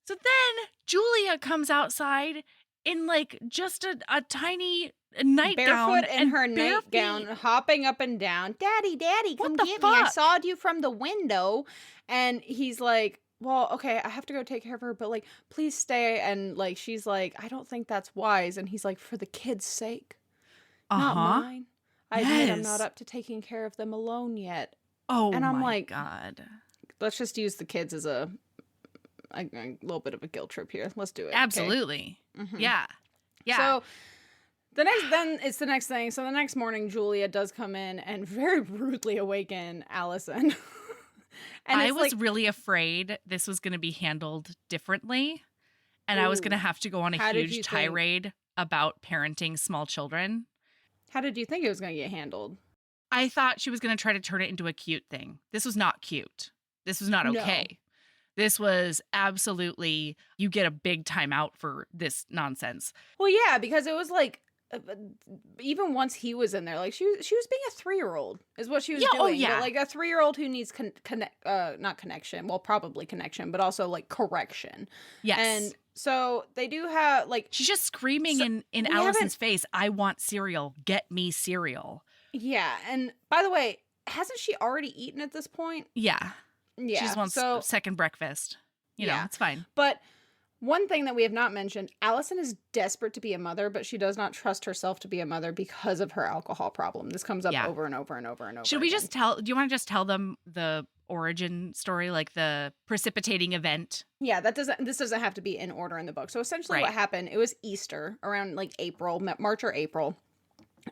S2: So then Julia comes outside in like just a tiny nightgown.
S1: Barefoot in her nightgown, hopping up and down. Daddy, come get me. I saw you from the window. And he's like, well, okay, I have to go take care of her, but like, please stay. And like, she's like, I don't think that's wise. And he's like, for the kids' sake, not mine. I admit I'm not up to taking care of them alone yet.
S2: Oh,
S1: and I'm
S2: my
S1: like,
S2: God.
S1: Let's just use the kids as a little bit of a guilt trip here. Let's do it.
S2: Absolutely.
S1: Okay? Mm-hmm.
S2: Yeah.
S1: So then it's the next thing. So the next morning, Julia does come in and very rudely awaken Allison.
S2: And I was really afraid this was going to be handled differently. And I was going to have to go on a huge tirade about parenting small children.
S1: How did you think it was going to get handled?
S2: I thought she was going to try to turn it into a cute thing. This was not cute. This was not okay. No. This was absolutely, you get a big time out for this nonsense.
S1: Well, yeah, because it was like, even once he was in there, like she was being a 3-year-old is what she was doing.
S2: Oh, yeah.
S1: But like a 3-year-old who needs not connection, well, probably connection, but also like correction.
S2: Yes.
S1: And so they do have like,
S2: she's just screaming in Allison's face, I want cereal. Get me cereal.
S1: Yeah. And by the way, hasn't she already eaten at this point?
S2: Yeah.
S1: Yeah.
S2: She just wants second breakfast. You know, it's fine.
S1: But one thing that we have not mentioned, Allison is desperate to be a mother, but she does not trust herself to be a mother because of her alcohol problem. This comes up over and over and over and over.
S2: Should we just do you want to just tell them the origin story, like the precipitating event?
S1: Yeah, this doesn't have to be in order in the book. So essentially what happened, it was Easter around like March or April.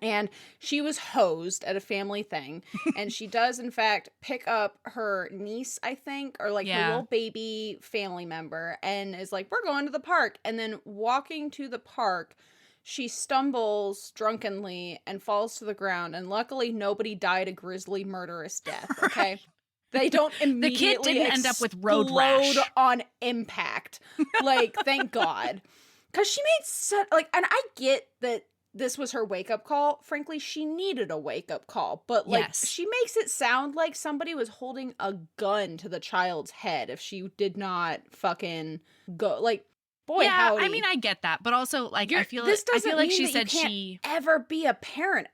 S1: And she was hosed at a family thing. And she does, in fact, pick up her niece, I think, or like her little baby family member and is like, we're going to the park. And then walking to the park, she stumbles drunkenly and falls to the ground. And luckily, nobody died a grisly, murderous death. Okay. Right. They don't immediately
S2: the kid didn't end up with road rash
S1: on impact. Like, thank God. Because she made such, like, and I get that this was her wake-up call. Frankly, she needed a wake-up call. But, like, she makes it sound like somebody was holding a gun to the child's head if she did not fucking go. Like, boy, howdy.
S2: I mean, I get that. But also, like, I feel like she said she
S1: ever be a parent.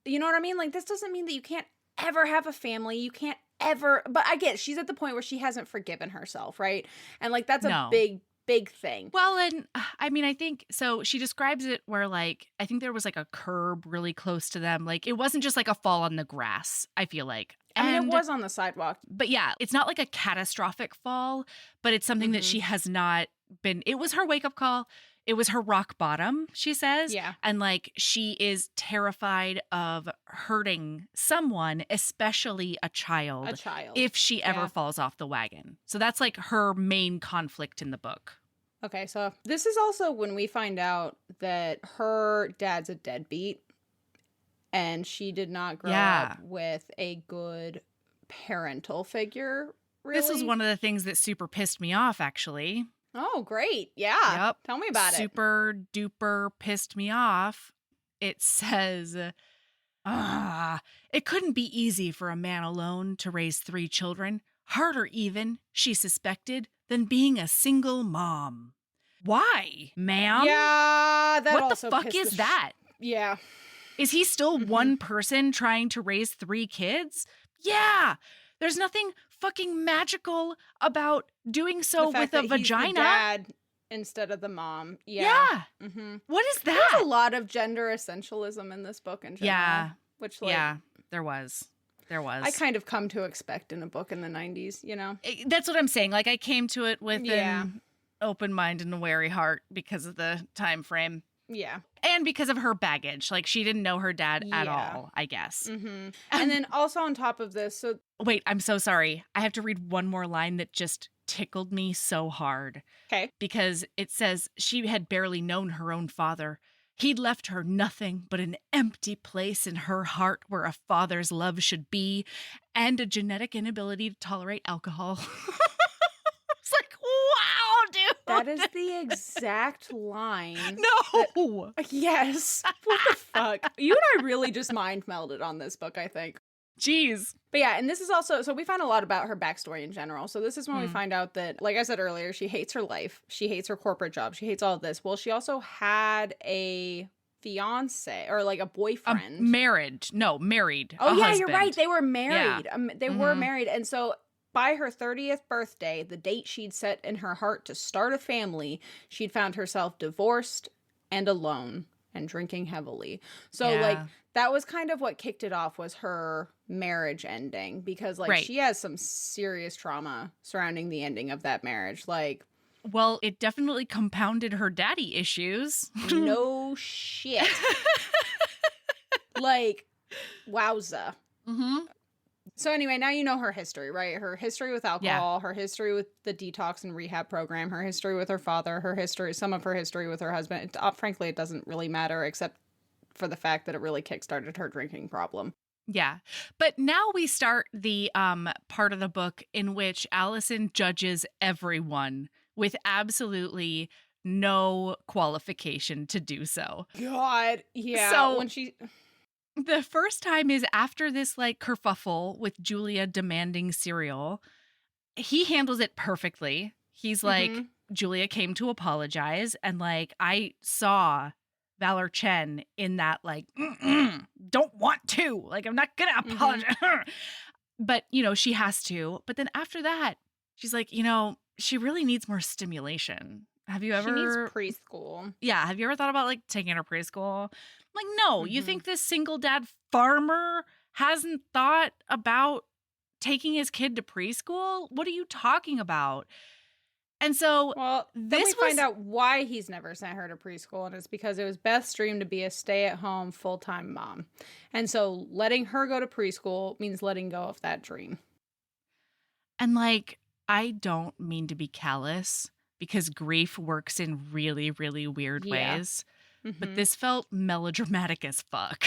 S1: You know what I mean? Like, this doesn't mean that you can't ever have a family. You can't ever. But I get it. She's at the point where she hasn't forgiven herself, right? And, like, that's a big big thing.
S2: Well, and I mean, I think so. She describes it where, like, I think there was like a curb really close to them. Like, it wasn't just like a fall on the grass, I feel like.
S1: I mean, it was on the sidewalk.
S2: But yeah, it's not like a catastrophic fall, but it's something that she has not been. It was her wake up call. It was her rock bottom, she says.
S1: Yeah.
S2: And like, she is terrified of hurting someone, especially a child. If she ever falls off the wagon. So that's like her main conflict in the book.
S1: Okay, so this is also when we find out that her dad's a deadbeat. And she did not grow up with a good parental figure, really.
S2: This was one of the things that super pissed me off, actually.
S1: Oh, great. Yeah.
S2: Yep.
S1: Tell me about it.
S2: Super duper pissed me off. It says, it couldn't be easy for a man alone to raise 3 children. Harder even, she suspected, than being a single mom. Why, ma'am?
S1: Yeah, that
S2: what
S1: also
S2: the fuck is that?
S1: Yeah.
S2: Is he still one person trying to raise 3 kids? Yeah. There's nothing fucking magical about doing so with a vagina.
S1: He's the dad instead of the mom. Yeah.
S2: What is that?
S1: There's a lot of gender essentialism in this book in general.
S2: Yeah.
S1: Which, like,
S2: yeah, there was. I
S1: kind of come to expect in a book in the 90s, you know?
S2: That's what I'm saying. Like, I came to it with an open mind and a wary heart because of the time frame.
S1: Yeah.
S2: And because of her baggage. Like, she didn't know her dad at all, I guess.
S1: And then also on top of this, so...
S2: Wait, I'm so sorry. I have to read one more line that just tickled me so hard.
S1: Okay.
S2: Because it says she had barely known her own father. He'd left her nothing but an empty place in her heart where a father's love should be and a genetic inability to tolerate alcohol. It's like, wow, dude.
S1: That is the exact line.
S2: No.
S1: Yes. What the fuck? You and I really just mind melded on this book, I think.
S2: Jeez.
S1: But yeah, and this is also, so we find a lot about her backstory in general. So this is when we find out that, like I said earlier, she hates her life. She hates her corporate job. She hates all of this. Well, she also had a fiance or like a boyfriend.
S2: Married.
S1: Oh, yeah,
S2: husband.
S1: You're right. They were married.
S2: Yeah.
S1: They were married. And so by her 30th birthday, the date she'd set in her heart to start a family, she'd found herself divorced and alone and drinking heavily. So like that was kind of what kicked it off, was her marriage ending, because like she has some serious trauma surrounding the ending of that marriage. Like,
S2: well, it definitely compounded her daddy issues.
S1: No shit. Like, wowza. So anyway, now you know her history, right? Her history with alcohol, her history with the detox and rehab program, her history with her father, some of her history with her husband. Frankly, it doesn't really matter, except for the fact that it really kickstarted her drinking problem.
S2: Yeah. But now we start the part of the book in which Allison judges everyone with absolutely no qualification to do so.
S1: God, yeah.
S2: So the first time is after this like kerfuffle with Julia demanding cereal. He handles it perfectly. He's like, Julia came to apologize, and like I saw Valor Chen in that, like, don't want to. Like, I'm not gonna apologize. But, you know, she has to. But then after that, she's like, you know, she really needs more stimulation. Have you ever...
S1: She needs preschool.
S2: Yeah. Have you ever thought about, like, taking her preschool? Like, no. You think this single dad farmer hasn't thought about taking his kid to preschool? What are you talking about? And so,
S1: then we find out why he's never sent her to preschool, and it's because it was Beth's dream to be a stay-at-home full-time mom. And so letting her go to preschool means letting go of that dream.
S2: And like, I don't mean to be callous, because grief works in really, really weird ways. But this felt melodramatic as fuck.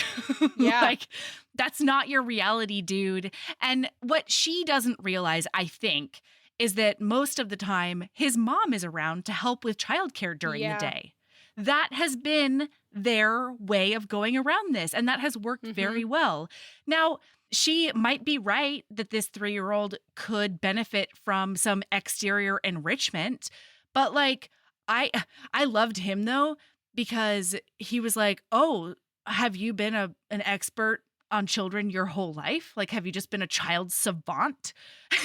S1: Yeah.
S2: Like, that's not your reality, dude. And what she doesn't realize, I think, is that most of the time his mom is around to help with childcare during the day. That has been their way of going around this, and that has worked very well. Now, she might be right that this 3-year-old could benefit from some exterior enrichment, but like, I loved him though, because he was like, oh, have you been an expert on children your whole life? Like, have you just been a child savant?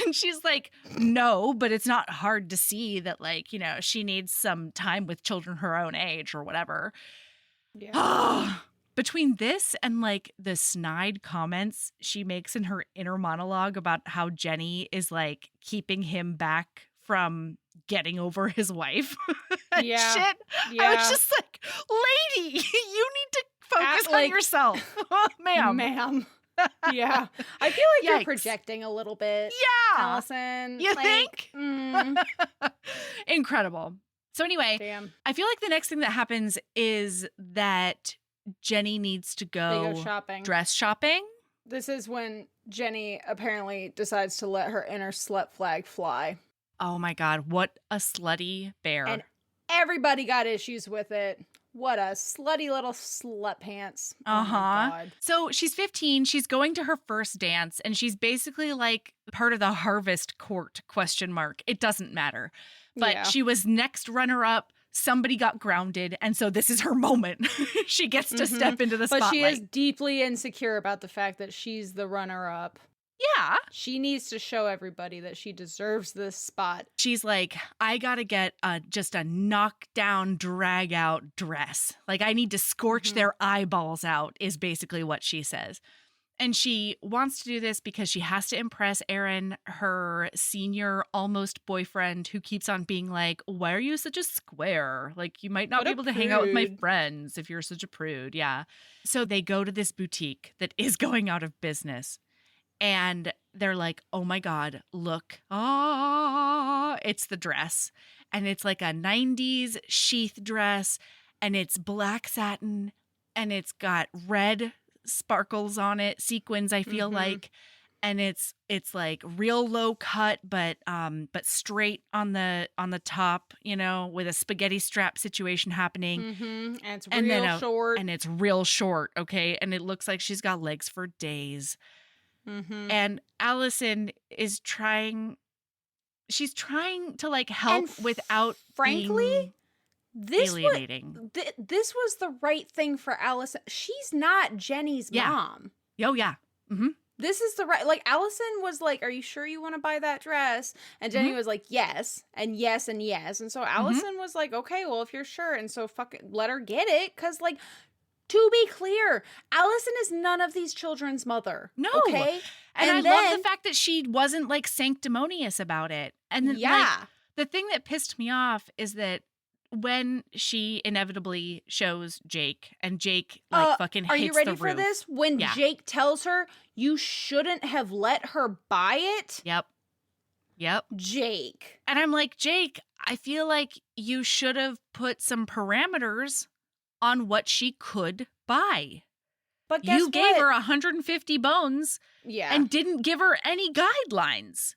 S2: And she's like, no, but it's not hard to see that, like, you know, she needs some time with children her own age or whatever.
S1: Yeah.
S2: Between this and like the snide comments she makes in her inner monologue about how Jenny is like keeping him back from getting over his wife.
S1: Yeah.
S2: Shit.
S1: Yeah.
S2: I was just like, lady, you need to focus on yourself. Ma'am.
S1: Yeah. I feel like you're
S2: Yikes.
S1: projecting a little bit.
S2: Yeah.
S1: Allison.
S2: You
S1: like,
S2: think? Incredible. So anyway,
S1: Damn.
S2: I feel like the next thing that happens is that Jenny needs to
S1: They
S2: go
S1: go shopping.
S2: dress shopping.
S1: This is when Jenny apparently decides to let her inner slut flag fly.
S2: Oh my God, what a slutty bear.
S1: And everybody got issues with it. What a slutty little slut pants. Oh my God.
S2: So she's 15. She's going to her first dance, and she's basically like part of the harvest court ? It doesn't matter. But she was next runner-up. Somebody got grounded, and so this is her moment. She gets to step into the spotlight.
S1: But she is deeply insecure about the fact that she's the runner-up.
S2: Yeah.
S1: She needs to show everybody that she deserves this spot.
S2: She's like, I gotta get just a knockdown, drag-out dress. Like, I need to scorch their eyeballs out, is basically what she says. And she wants to do this because she has to impress Aaron, her senior almost boyfriend, who keeps on being like, why are you such a square? Like, you might not be able to hang out with my friends if you're such a prude. Yeah. So they go to this boutique that is going out of business. And they're like, oh my God, look. Oh, it's the dress. And it's like a 90s sheath dress. And it's black satin. And it's got red sparkles on it, sequins, I feel like, and it's like real low cut, but straight on the top, you know, with a spaghetti strap situation happening.
S1: And it's real short.
S2: And it's real short, okay, and it looks like she's got legs for days. And Allison is trying to like help without
S1: frankly. This
S2: alienating.
S1: This was the right thing for Allison. She's not Jenny's mom.
S2: Oh, yeah.
S1: This is the right... Like, Allison was like, are you sure you want to buy that dress? And Jenny was like, yes, and yes, and yes. And so Allison was like, okay, well, if you're sure. And so let her get it. Because, like, to be clear, Allison is none of these children's mother. No. Okay?
S2: And I love the fact that she wasn't, like, sanctimonious about it. And then, like, the thing that pissed me off is that when she inevitably shows Jake, and Jake like fucking hits the roof. Are you ready for this?
S1: When Jake tells her you shouldn't have let her buy it.
S2: Yep.
S1: Jake.
S2: And I'm like, Jake, I feel like you should have put some parameters on what she could buy.
S1: But guess
S2: you gave her 150 bones.
S1: Yeah.
S2: And didn't give her any guidelines.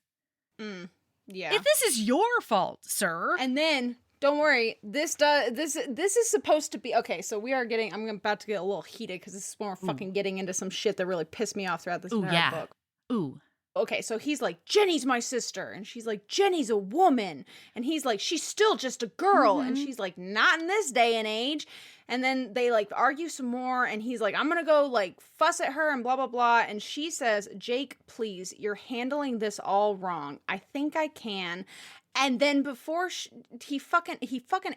S1: Yeah.
S2: If this is your fault, sir.
S1: And then don't worry, this is supposed to be okay. So I'm about to get a little heated because this is when we're fucking getting into some shit that really pissed me off throughout this entire book.
S2: Ooh.
S1: Okay, so he's like, Jenny's my sister, and she's like, Jenny's a woman, and he's like, she's still just a girl, and she's like, not in this day and age. And then they like argue some more, and he's like, I'm gonna go like fuss at her and blah blah blah. And she says, Jake, please, you're handling this all wrong. I think I can. And then before he fucking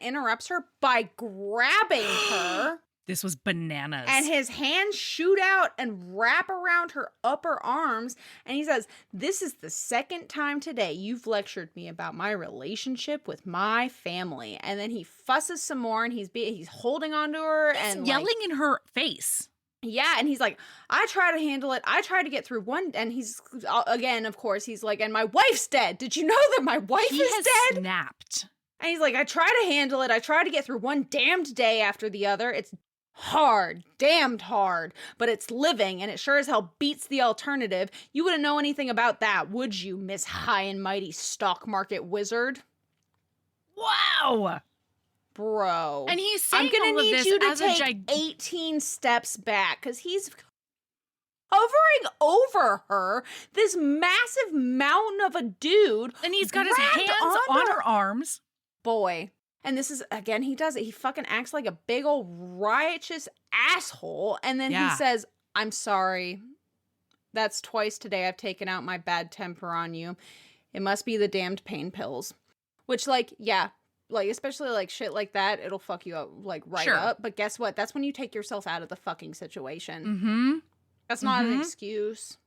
S1: interrupts her by grabbing her.
S2: This was bananas.
S1: And his hands shoot out and wrap around her upper arms. And he says, this is the second time today you've lectured me about my relationship with my family. And then he fusses some more, and he's holding onto her.
S2: He's yelling in her face.
S1: Yeah, and he's like, I try to handle it. I try to get through one. And he's, again, of course, he's like, and my wife's dead. Did you know that my wife is dead?
S2: He has snapped.
S1: And he's like, I try to handle it. I try to get through one damned day after the other. It's hard, damned hard, but it's living, and it sure as hell beats the alternative. You wouldn't know anything about that, would you, Miss High and Mighty Stock Market Wizard?
S2: Wow!
S1: Bro.
S2: And he's saying
S1: I'm gonna need you to take 18 steps back, because he's hovering over her, this massive mountain of a dude.
S2: And he's got his hands on her arms.
S1: Boy. And this is, again, he does it. He fucking acts like a big old righteous asshole. And then he says, I'm sorry. That's twice today I've taken out my bad temper on you. It must be the damned pain pills. Which, like, yeah, like, especially, like, shit like that, it'll fuck you up, like, right up. But guess what? That's when you take yourself out of the fucking situation.
S2: Mm-hmm.
S1: That's not an excuse.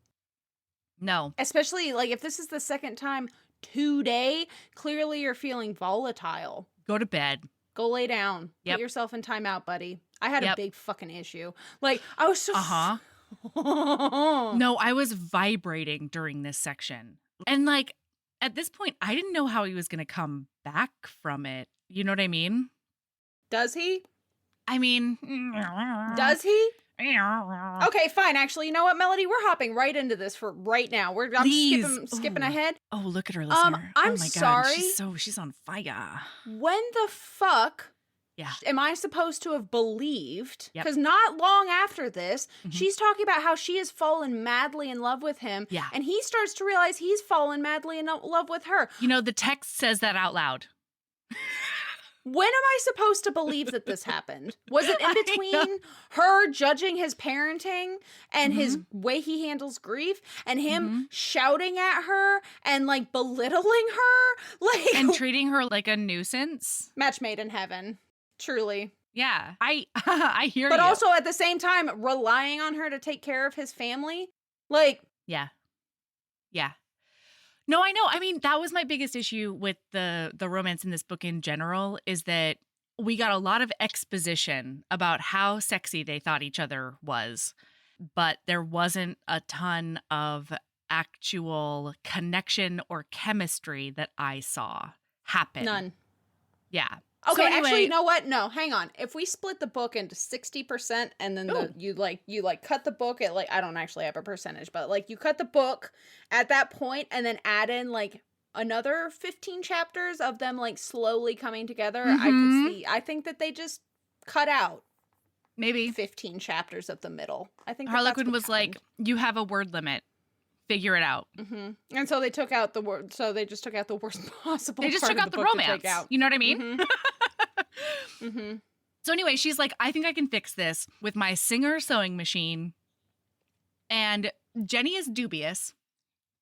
S2: No.
S1: Especially, like, if this is the second time today, clearly you're feeling volatile.
S2: Go to bed.
S1: Go lay down. Put yourself in timeout, buddy. I had a big fucking issue. Like, I was so...
S2: No, I was vibrating during this section. And, like, at this point, I didn't know how he was going to come back from it. You know what I mean?
S1: Does he?
S2: I mean...
S1: Does he? Okay, fine. Actually, you know what, Melody? We're hopping right into this for right now. I'm skipping ahead.
S2: Oh, look at her, listener.
S1: I'm
S2: oh my
S1: sorry.
S2: God, she's on fire.
S1: When the fuck am I supposed to have believed? Because not long after this, she's talking about how she has fallen madly in love with him.
S2: Yeah.
S1: And he starts to realize he's fallen madly in love with her.
S2: You know, the text says that out loud.
S1: When am I supposed to believe that this happened? Was it in between her judging his parenting and his way he handles grief and him shouting at her and, like, belittling her? Like,
S2: and treating her like a nuisance?
S1: Match made in heaven. Truly.
S2: Yeah, I hear you.
S1: But also at the same time, relying on her to take care of his family? Like.
S2: Yeah. Yeah. No, I know. I mean, that was my biggest issue with the romance in this book in general, is that we got a lot of exposition about how sexy they thought each other was, but there wasn't a ton of actual connection or chemistry that I saw happen.
S1: None.
S2: Yeah.
S1: Okay,
S2: so anyway,
S1: actually, you know what? No, hang on. If we split the book into 60% and then you cut the book at, like, I don't actually have a percentage, but, like, you cut the book at that point and then add in, like, another 15 chapters of them, like, slowly coming together, I think that they just cut out
S2: maybe
S1: 15 chapters of the middle. I think
S2: Harlequin was like, you have a word limit. Figure it out.
S1: And so they took out the word. So they just took out the worst possible.
S2: They just took out the romance. You know what I mean? So anyway, she's like, I think I can fix this with my Singer sewing machine. And Jenny is dubious,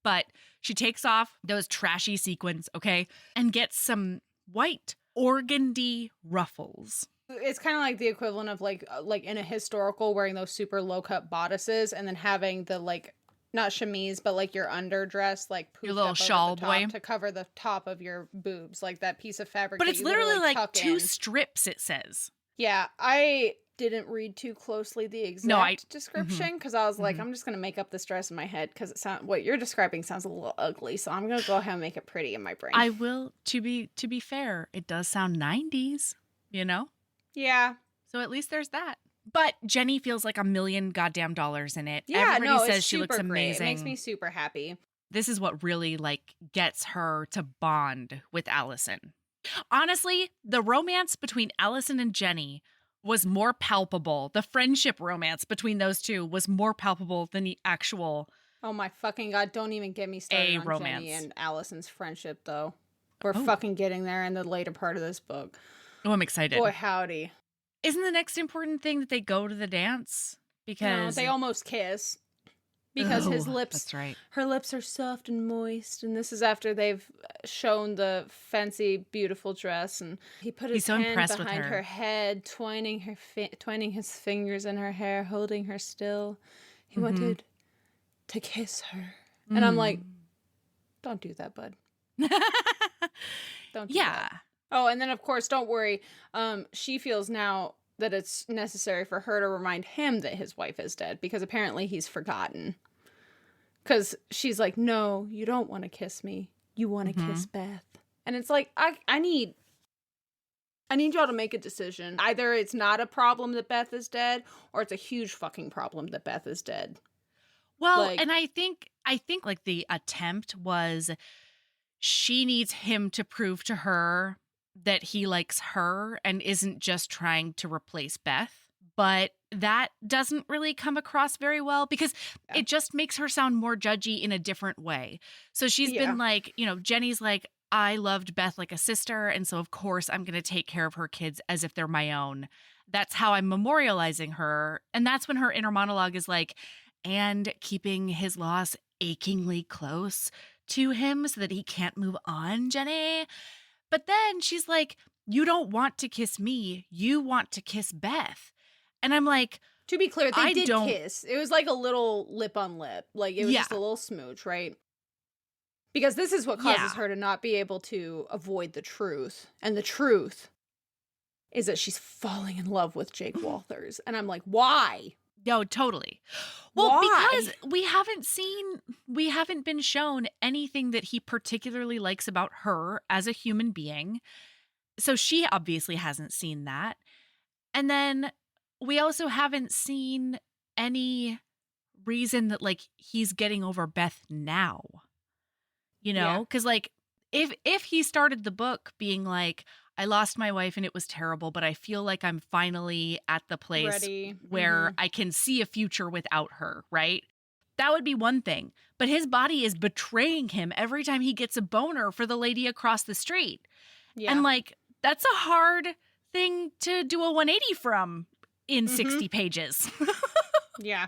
S2: but she takes off those trashy sequins, okay, and gets some white organdy ruffles.
S1: It's kind of like the equivalent of like in a historical wearing those super low cut bodices and then having the, like, not chemise, but, like, your underdress, like,
S2: your little shawl boy
S1: to cover the top of your boobs, like that piece of fabric.
S2: But it's literally like two strips, it says.
S1: Yeah, I didn't read too closely the exact description because I was like, I'm just gonna make up this dress in my head because what you're describing sounds a little ugly, so I'm gonna go ahead and make it pretty in my brain.
S2: I will. To be fair, it does sound 90s, you know?
S1: Yeah.
S2: So at least there's that. But Jenny feels like $1 million goddamn dollars in it.
S1: Yeah,
S2: everybody says she looks amazing.
S1: Great. It makes me super happy.
S2: This is what really, like, gets her to bond with Allison. Honestly, the romance between Allison and Jenny was more palpable. The friendship romance between those two was more palpable than the actual.
S1: Oh my fucking God! Don't even get me started on
S2: romance.
S1: Jenny and Allison's friendship, though. We're fucking getting there in the later part of this book.
S2: Oh, I'm excited.
S1: Boy, howdy.
S2: Isn't the next important thing that they go to the dance? Because
S1: they almost kiss. Because his lips,
S2: that's right.
S1: Her lips are soft and moist, and this is after they've shown the fancy, beautiful dress, and he put his hand behind her head, twining his fingers in her hair, holding her still. He wanted to kiss her, and I'm like, don't do that, bud. Don't do that. Oh, and then, of course, don't worry. She feels now that it's necessary for her to remind him that his wife is dead because apparently he's forgotten. Because she's like, no, you don't want to kiss me. You want to kiss Beth. And it's like, I need y'all to make a decision. Either it's not a problem that Beth is dead or it's a huge fucking problem that Beth is dead.
S2: Well, and I think like the attempt was she needs him to prove to her that he likes her and isn't just trying to replace Beth. But that doesn't really come across very well because it just makes her sound more judgy in a different way. So she's been like, you know, Jenny's like, I loved Beth like a sister. And so, of course, I'm going to take care of her kids as if they're my own. That's how I'm memorializing her. And that's when her inner monologue is like, and keeping his loss achingly close to him so that he can't move on, Jenny. But then she's like, you don't want to kiss me. You want to kiss Beth. And I'm like,
S1: to be clear, they did kiss. It was like a little lip on lip. Like, it was just a little smooch, right? Because this is what causes her to not be able to avoid the truth. And the truth is that she's falling in love with Jake Walters. And I'm like, why?
S2: No, totally. Well, why? Because we haven't been shown anything that he particularly likes about her as a human being. So she obviously hasn't seen that. And then we also haven't seen any reason that, like, he's getting over Beth now. You know? Because, like, if he started the book being like, I lost my wife and it was terrible, but I feel like I'm finally at the place where I can see a future without her, right? That would be one thing. But his body is betraying him every time he gets a boner for the lady across the street. Yeah. And, like, that's a hard thing to do a 180 from in 60 pages.
S1: Yeah.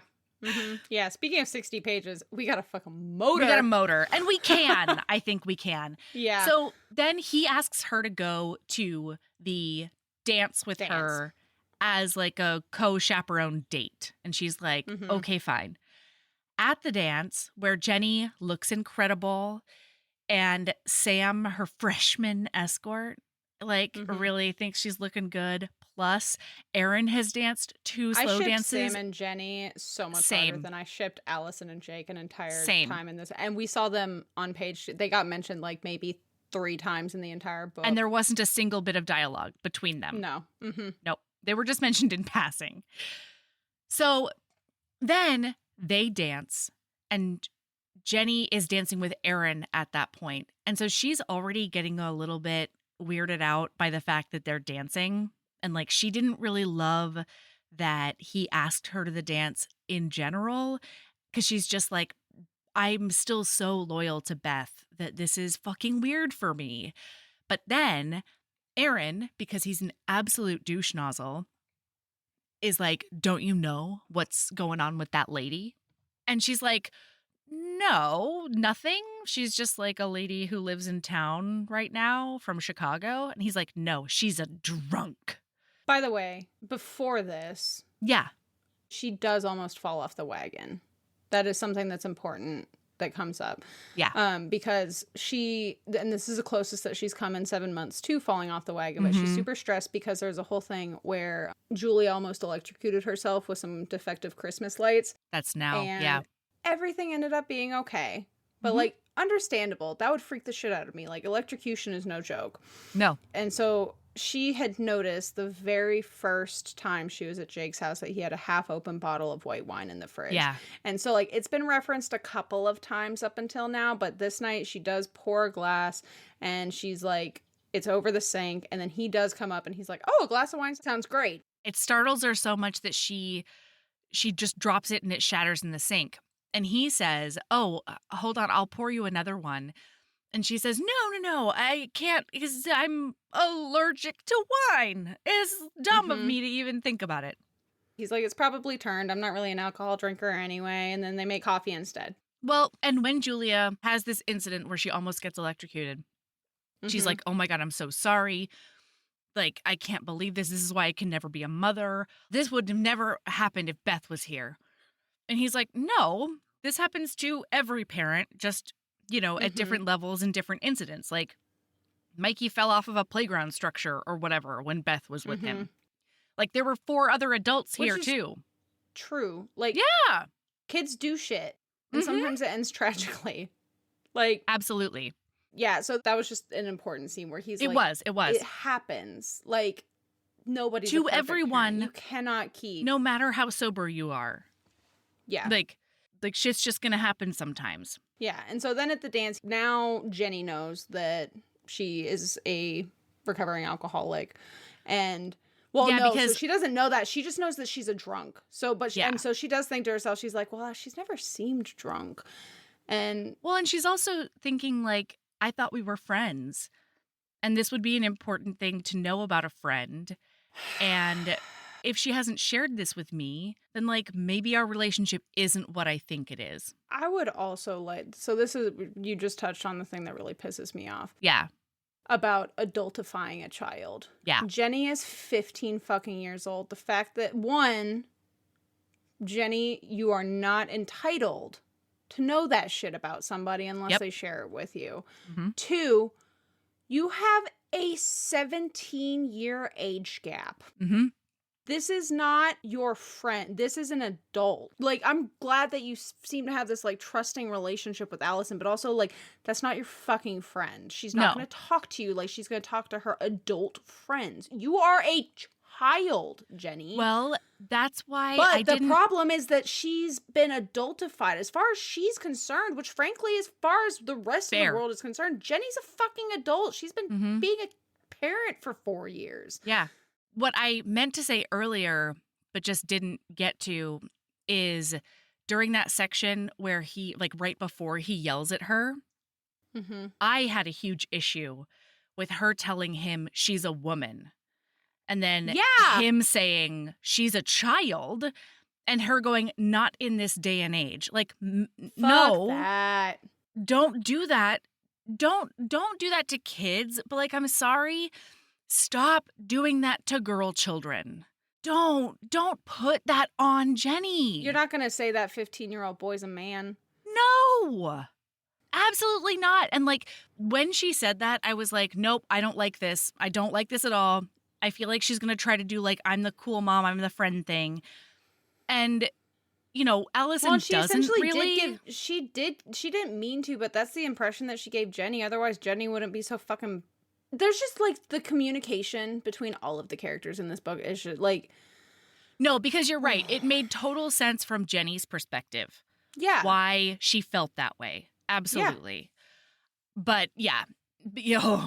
S1: Yeah, speaking of 60 pages, we got a fucking motor.
S2: We got a motor. And we can. I think we can.
S1: Yeah.
S2: So then he asks her to go to the dance with her as like a co-chaperone date. And she's like, okay, fine. At the dance, where Jenny looks incredible and Sam, her freshman escort, like really thinks she's looking good. Plus, Aaron has danced 2 slow dances.
S1: I shipped Sam and Jenny so much harder than I shipped Allison and Jake an entire time in this. And we saw them on page. They got mentioned like maybe 3 times in the entire book.
S2: And there wasn't a single bit of dialogue between them.
S1: No.
S2: Nope. They were just mentioned in passing. So then they dance, and Jenny is dancing with Aaron at that point. And so she's already getting a little bit weirded out by the fact that they're dancing. And, like, she didn't really love that he asked her to the dance in general, because she's just like, I'm still so loyal to Beth that this is fucking weird for me. But then Aaron, because he's an absolute douche nozzle, is like, don't you know what's going on with that lady? And she's like, no, nothing. She's just like a lady who lives in town right now from Chicago. And he's like, no, she's a drunk.
S1: By the way, before this, she does almost fall off the wagon. That is something that's important that comes up. Yeah. Because and this is the closest that she's come in 7 months to falling off the wagon, but she's super stressed because there's a whole thing where Julie almost electrocuted herself with some defective Christmas lights.
S2: That's now,
S1: and everything ended up being okay. But, like, understandable. That would freak the shit out of me. Like, electrocution is no joke.
S2: No.
S1: And so she had noticed the very first time she was at Jake's house that he had a half-open bottle of white wine in the fridge. Yeah. And so, like, it's been referenced a couple of times up until now, but this night she does pour a glass, and she's like, it's over the sink, and then he does come up, and he's like, oh, a glass of wine sounds great.
S2: It startles her so much that she just drops it, and it shatters in the sink. And he says, oh, hold on, I'll pour you another one. And she says, no, I can't because I'm allergic to wine. It's dumb of me to even think about it.
S1: He's like, it's probably turned. I'm not really an alcohol drinker anyway. And then they make coffee instead.
S2: Well, and when Julia has this incident where she almost gets electrocuted, she's like, oh my God, I'm so sorry. Like, I can't believe this. This is why I can never be a mother. This would have never happened if Beth was here. And he's like, no, this happens to every parent, just you know, at different levels and different incidents. Like, Mikey fell off of a playground structure or whatever when Beth was with him. Like, there were 4 other adults here, too.
S1: True. Like,
S2: yeah,
S1: kids do shit. And sometimes it ends tragically. Like,
S2: absolutely.
S1: Yeah, so that was just an important scene where he's
S2: It
S1: like...
S2: was.
S1: It happens. Like, nobody's
S2: to
S1: a perfect
S2: everyone.
S1: Parent. You cannot keep...
S2: No matter how sober you are.
S1: Yeah.
S2: Like shit's just gonna happen sometimes.
S1: Yeah, and so then at the dance, now Jenny knows that she is a recovering alcoholic, and because so she doesn't know that. She just knows that she's a drunk. So, and so she does think to herself, she's like, well, she's never seemed drunk, and
S2: she's also thinking like, I thought we were friends, and this would be an important thing to know about a friend, and if she hasn't shared this with me, then like maybe our relationship isn't what I think it is.
S1: I would also like, so this is, you just touched on the thing that really pisses me off.
S2: Yeah.
S1: About adultifying a child.
S2: Yeah.
S1: Jenny is 15 fucking years old. The fact that, one, Jenny, you are not entitled to know that shit about somebody unless they share it with you.
S2: Mm-hmm.
S1: 2, you have a 17-year age gap.
S2: Mm-hmm.
S1: This is not your friend. This is an adult. Like, I'm glad that you seem to have this, like, trusting relationship with Allison, but also, like, that's not your fucking friend. She's not going to talk to you like she's going to talk to her adult friends. You are a child, Jenny.
S2: Well, that's why
S1: the problem is that she's been adultified. As far as she's concerned, which, frankly, as far as the rest of the world is concerned, Jenny's a fucking adult. She's been being a parent for 4 years.
S2: Yeah. What I meant to say earlier, but just didn't get to, is during that section where he, like right before he yells at her, I had a huge issue with her telling him she's a woman. And then him saying she's a child and her going, not in this day and age. Like, no,
S1: that.
S2: Don't do that. Don't do that to kids. But like, I'm sorry. Stop doing that to girl children. Don't put that on Jenny.
S1: You're not going to say that 15-year-old boy's a man.
S2: No, absolutely not. And like when she said that, I was like, nope, I don't like this. I don't like this at all. I feel like she's going to try to do like, I'm the cool mom, I'm the friend thing. And, you know, Allison doesn't really.
S1: She didn't mean to, but that's the impression that she gave Jenny. Otherwise, Jenny wouldn't be so fucking. There's just, like, the communication between all of the characters in this book is just, like...
S2: No, because you're right. It made total sense from Jenny's perspective.
S1: Yeah.
S2: Why she felt that way. Absolutely. Yeah. But, yeah.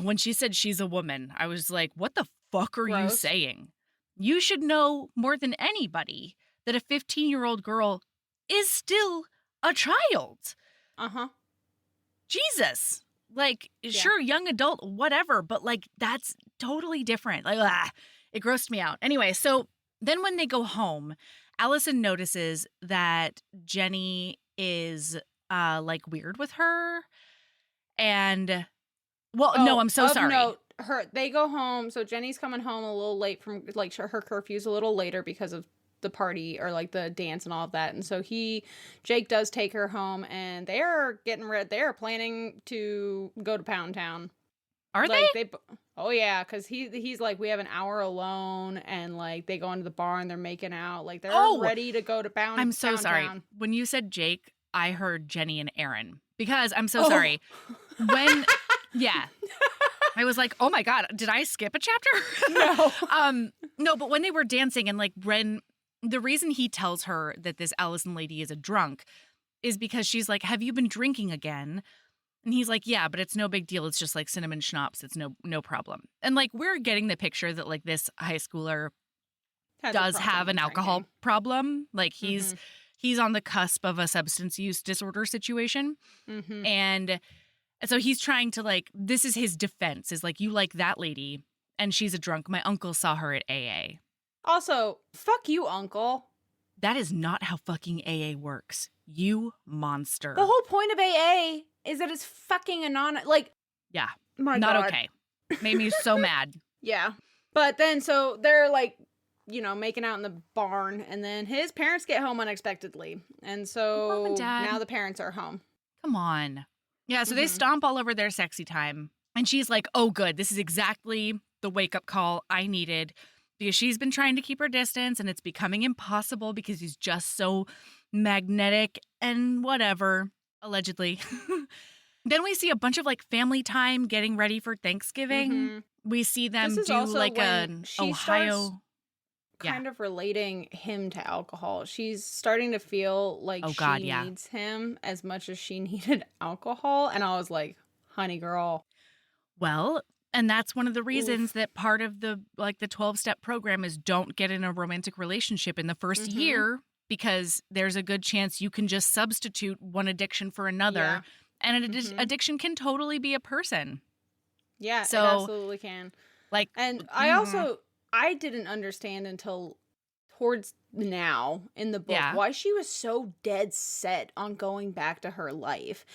S2: When she said she's a woman, I was like, what the fuck are you saying? You should know more than anybody that a 15-year-old girl is still a child.
S1: Uh-huh.
S2: Jesus. Like, sure, young adult, whatever, but, like, that's totally different. Like, it grossed me out. Anyway, so then when they go home, Allison notices that Jenny is, like, weird with her. And, no, I'm so sorry.
S1: Note, they go home, so Jenny's coming home a little late from, like, her curfew's a little later because of the party or like the dance and all of that. And so Jake does take her home and they're getting ready. They're planning to go to Pound Town.
S2: Are
S1: like,
S2: they?
S1: Oh yeah. Cause he's like, we have an hour alone and like they go into the bar and they're making out. Like they're ready to go to Pound Town.
S2: I'm so sorry. When you said Jake, I heard Jenny and Aaron because I'm so sorry. When, I was like, oh my God, did I skip a chapter?
S1: No.
S2: No, but when they were dancing and like the reason he tells her that this Allison lady is a drunk is because she's like, have you been drinking again? And he's like, yeah, but it's no big deal. It's just like cinnamon schnapps. It's no problem. And like, we're getting the picture that like this high schooler does have an alcohol problem. Like he's on the cusp of a substance use disorder situation. And so he's trying to like, this is his defense is like, you like that lady and she's a drunk. My uncle saw her at AA.
S1: Also, fuck you, uncle.
S2: That is not how fucking AA works. You monster.
S1: The whole point of AA is that it's fucking anonymous. Like,
S2: yeah.
S1: My
S2: not
S1: God.
S2: Okay. Made me so mad.
S1: Yeah. But then, so they're like, you know, making out in the barn. And then his parents get home unexpectedly. And so
S2: Mom and Dad.
S1: Now the parents are home.
S2: Come on. Yeah, so they stomp all over their sexy time. And she's like, oh, good. This is exactly the wake-up call I needed. Because she's been trying to keep her distance and it's becoming impossible because he's just so magnetic and whatever, allegedly. Then we see a bunch of like family time getting ready for Thanksgiving. We see them do like an Ohio.
S1: Kind of relating him to alcohol. She's starting to feel like she needs him as much as she needed alcohol. And I was like, honey girl.
S2: Well, and that's one of the reasons that part of the like the 12-step program is don't get in a romantic relationship in the first year because there's a good chance you can just substitute one addiction for another.
S1: Yeah.
S2: And an addiction can totally be a person.
S1: Yeah,
S2: so,
S1: it absolutely can.
S2: Like,
S1: and I didn't understand until towards now in the book,
S2: Yeah.
S1: why she was so dead set on going back to her life.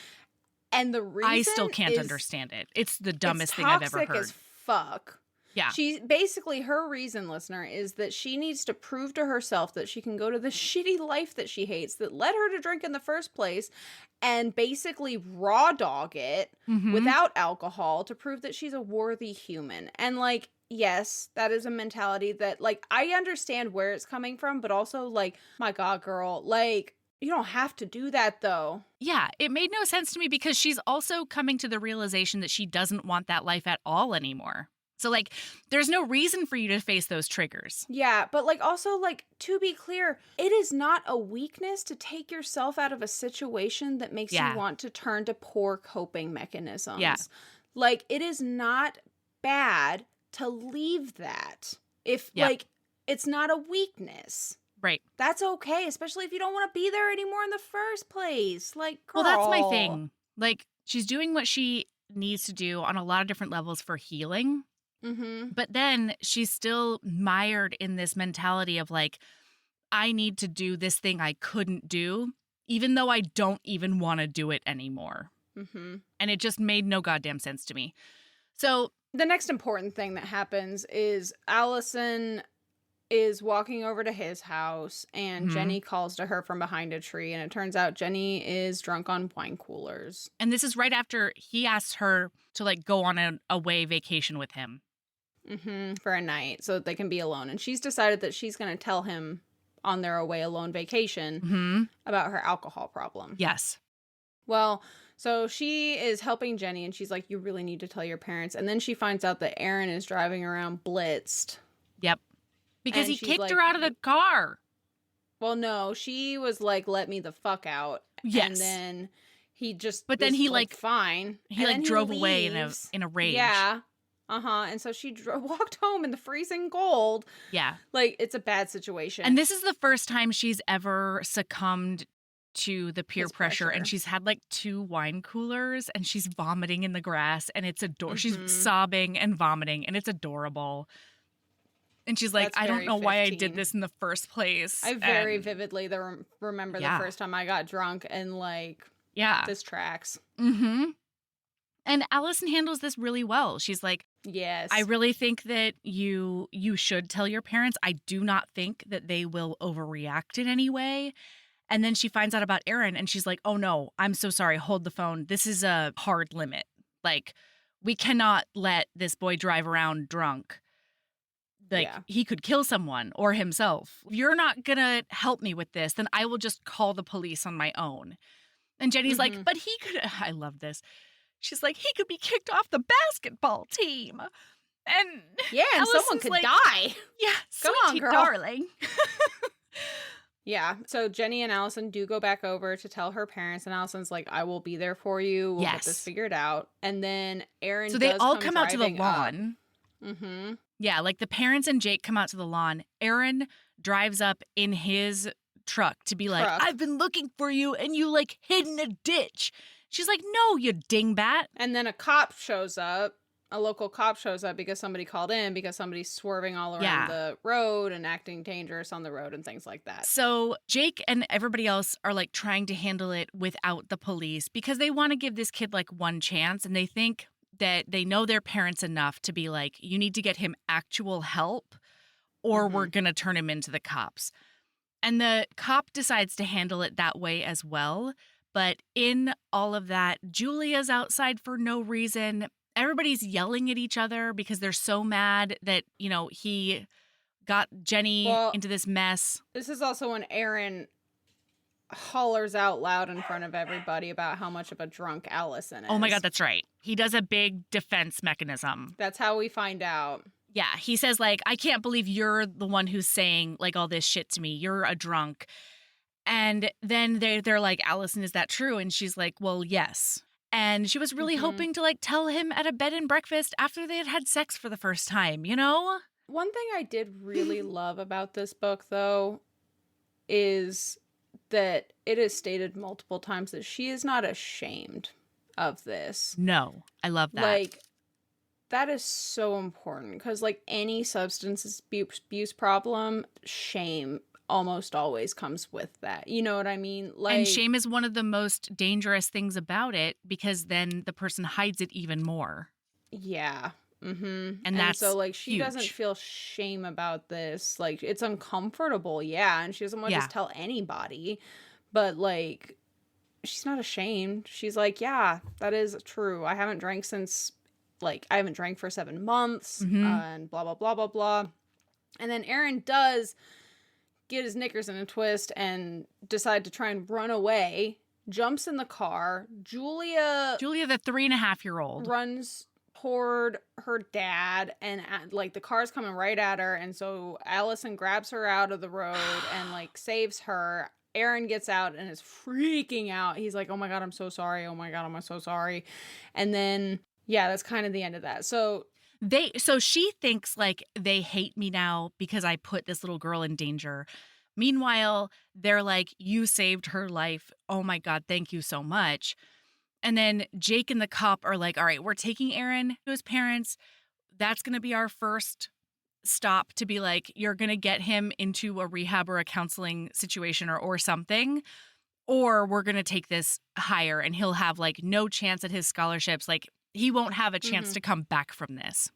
S1: And the reason
S2: I still can't understand it. It's the dumbest thing I've ever heard.
S1: Toxic as fuck.
S2: Yeah.
S1: She basically, her reason, listener, is that she needs to prove to herself that she can go to the shitty life that she hates, that led her to drink in the first place, and basically raw dog it without alcohol to prove that she's a worthy human. And like, yes, that is a mentality that, like, I understand where it's coming from, but also, like, my God, girl, like, you don't have to do that, though.
S2: Yeah, it made no sense to me because she's also coming to the realization that she doesn't want that life at all anymore. So, like, there's no reason for you to face those triggers.
S1: Yeah, but, like, also, like, to be clear, it is not a weakness to take yourself out of a situation that makes you want to turn to poor coping mechanisms.
S2: Yeah.
S1: Like, it is not bad to leave that. If, like, it's not a weakness.
S2: Right.
S1: That's okay, especially if you don't want to be there anymore in the first place. Like, girl.
S2: Well, that's my thing. Like, she's doing what she needs to do on a lot of different levels for healing. But then she's still mired in this mentality of like, I need to do this thing I couldn't do, even though I don't even want to do it anymore. And it just made no goddamn sense to me. So
S1: the next important thing that happens is Allison is walking over to his house and Jenny calls to her from behind a tree, and it turns out Jenny is drunk on wine coolers.
S2: And this is right after he asked her to like go on an away vacation with him.
S1: For a night so that they can be alone. And she's decided that she's going to tell him on their away alone vacation about her alcohol problem.
S2: Yes.
S1: Well, so she is helping Jenny and she's like, you really need to tell your parents. And then she finds out that Aaron is driving around blitzed.
S2: Yep. Because he kicked her out of the car.
S1: Well, no, she was like, let me the fuck out.
S2: Yes.
S1: And then he just
S2: But then he like
S1: fine.
S2: He like drove away in a rage.
S1: Yeah. And so she walked home in the freezing cold.
S2: Yeah.
S1: Like, it's a bad situation.
S2: And this is the first time she's ever succumbed to the peer pressure. And she's had like 2 wine coolers and she's vomiting in the grass and it's adorable. She's sobbing and vomiting and it's adorable. And she's like, I don't know why I did this in the first place.
S1: I very vividly remember the first time I got drunk and like, this tracks. And Allison handles this really well. She's like, yes, I really think that you should tell your parents. I do not think that they will overreact in any way. And then she finds out about Aaron and she's like, oh no, I'm so sorry. Hold the phone. This is a hard limit. Like, we cannot let this boy drive around drunk. Like, he could kill someone or himself. If you're not going to help me with this, then I will just call the police on my own. And Jenny's like, but he could, I love this. She's like, he could be kicked off the basketball team. And yeah, and someone could die.
S2: Yeah,
S1: come on, girl.
S2: Darling.
S1: Yeah, so Jenny and Allison do go back over to tell her parents, and Allison's like, I will be there for you. We'll get this figured out. And then Aaron
S2: So they all come out to the lawn.
S1: Up.
S2: Yeah, like the parents and Jake come out to the lawn. Aaron drives up in his truck to be like, I've been looking for you, and you like hid in a ditch. She's like, no, you dingbat.
S1: And then a cop shows up. A local cop shows up because somebody called in because somebody's swerving all around the road and acting dangerous on the road and things like that.
S2: So Jake and everybody else are like trying to handle it without the police because they want to give this kid like one chance. And they think that they know their parents enough to be like, you need to get him actual help or we're going to turn him into the cops. And the cop decides to handle it that way as well. But in all of that, Julia's outside for no reason. Everybody's yelling at each other because they're so mad that, you know, he got Jenny into this mess.
S1: This is also when Aaron hollers out loud in front of everybody about how much of a drunk Allison is.
S2: Oh my God, that's right. He does a big defense mechanism.
S1: That's how we find out.
S2: Yeah, he says like, I can't believe you're the one who's saying like all this shit to me. You're a drunk. And then they're like, Allison, is that true? And she's like, well, yes. And she was really hoping to like tell him at a bed and breakfast after they had had sex for the first time, you know?
S1: One thing I did really love about this book, though, is that it is stated multiple times that she is not ashamed of this.
S2: No, I love that.
S1: Like, That is so important because, like, any substance abuse problem, shame almost always comes with that. You know what I mean? Like,
S2: and shame is one of the most dangerous things about it because then the person hides it even more.
S1: Yeah. Mm-hmm.
S2: And that's
S1: so, like, she
S2: huge.
S1: doesn't feel shame about this. Like, it's uncomfortable, yeah, and she doesn't want to just tell anybody. But, like, she's not ashamed. She's like, yeah, that is true. I haven't drank since... Like, I haven't drank for 7 months, and blah, blah, blah, blah, blah. And then Aaron does get his knickers in a twist and decide to try and run away, jumps in the car. Julia,
S2: the 3.5-year-old,
S1: runs toward her dad, and, like, the car's coming right at her, and so Allison grabs her out of the road and, like, saves her. Aaron gets out and is freaking out. He's like, oh my God, I'm so sorry. Oh my God, I'm so sorry. And then... yeah, that's kind of the end of that. So
S2: she thinks like they hate me now because I put this little girl in danger. Meanwhile, they're like, you saved her life. Oh my God, thank you so much. And then Jake and the cop are like, all right, we're taking Aaron to his parents. That's going to be our first stop to be like, you're going to get him into a rehab or a counseling situation or something. Or we're going to take this higher and he'll have like no chance at his scholarships. Like, he won't have a chance to come back from this.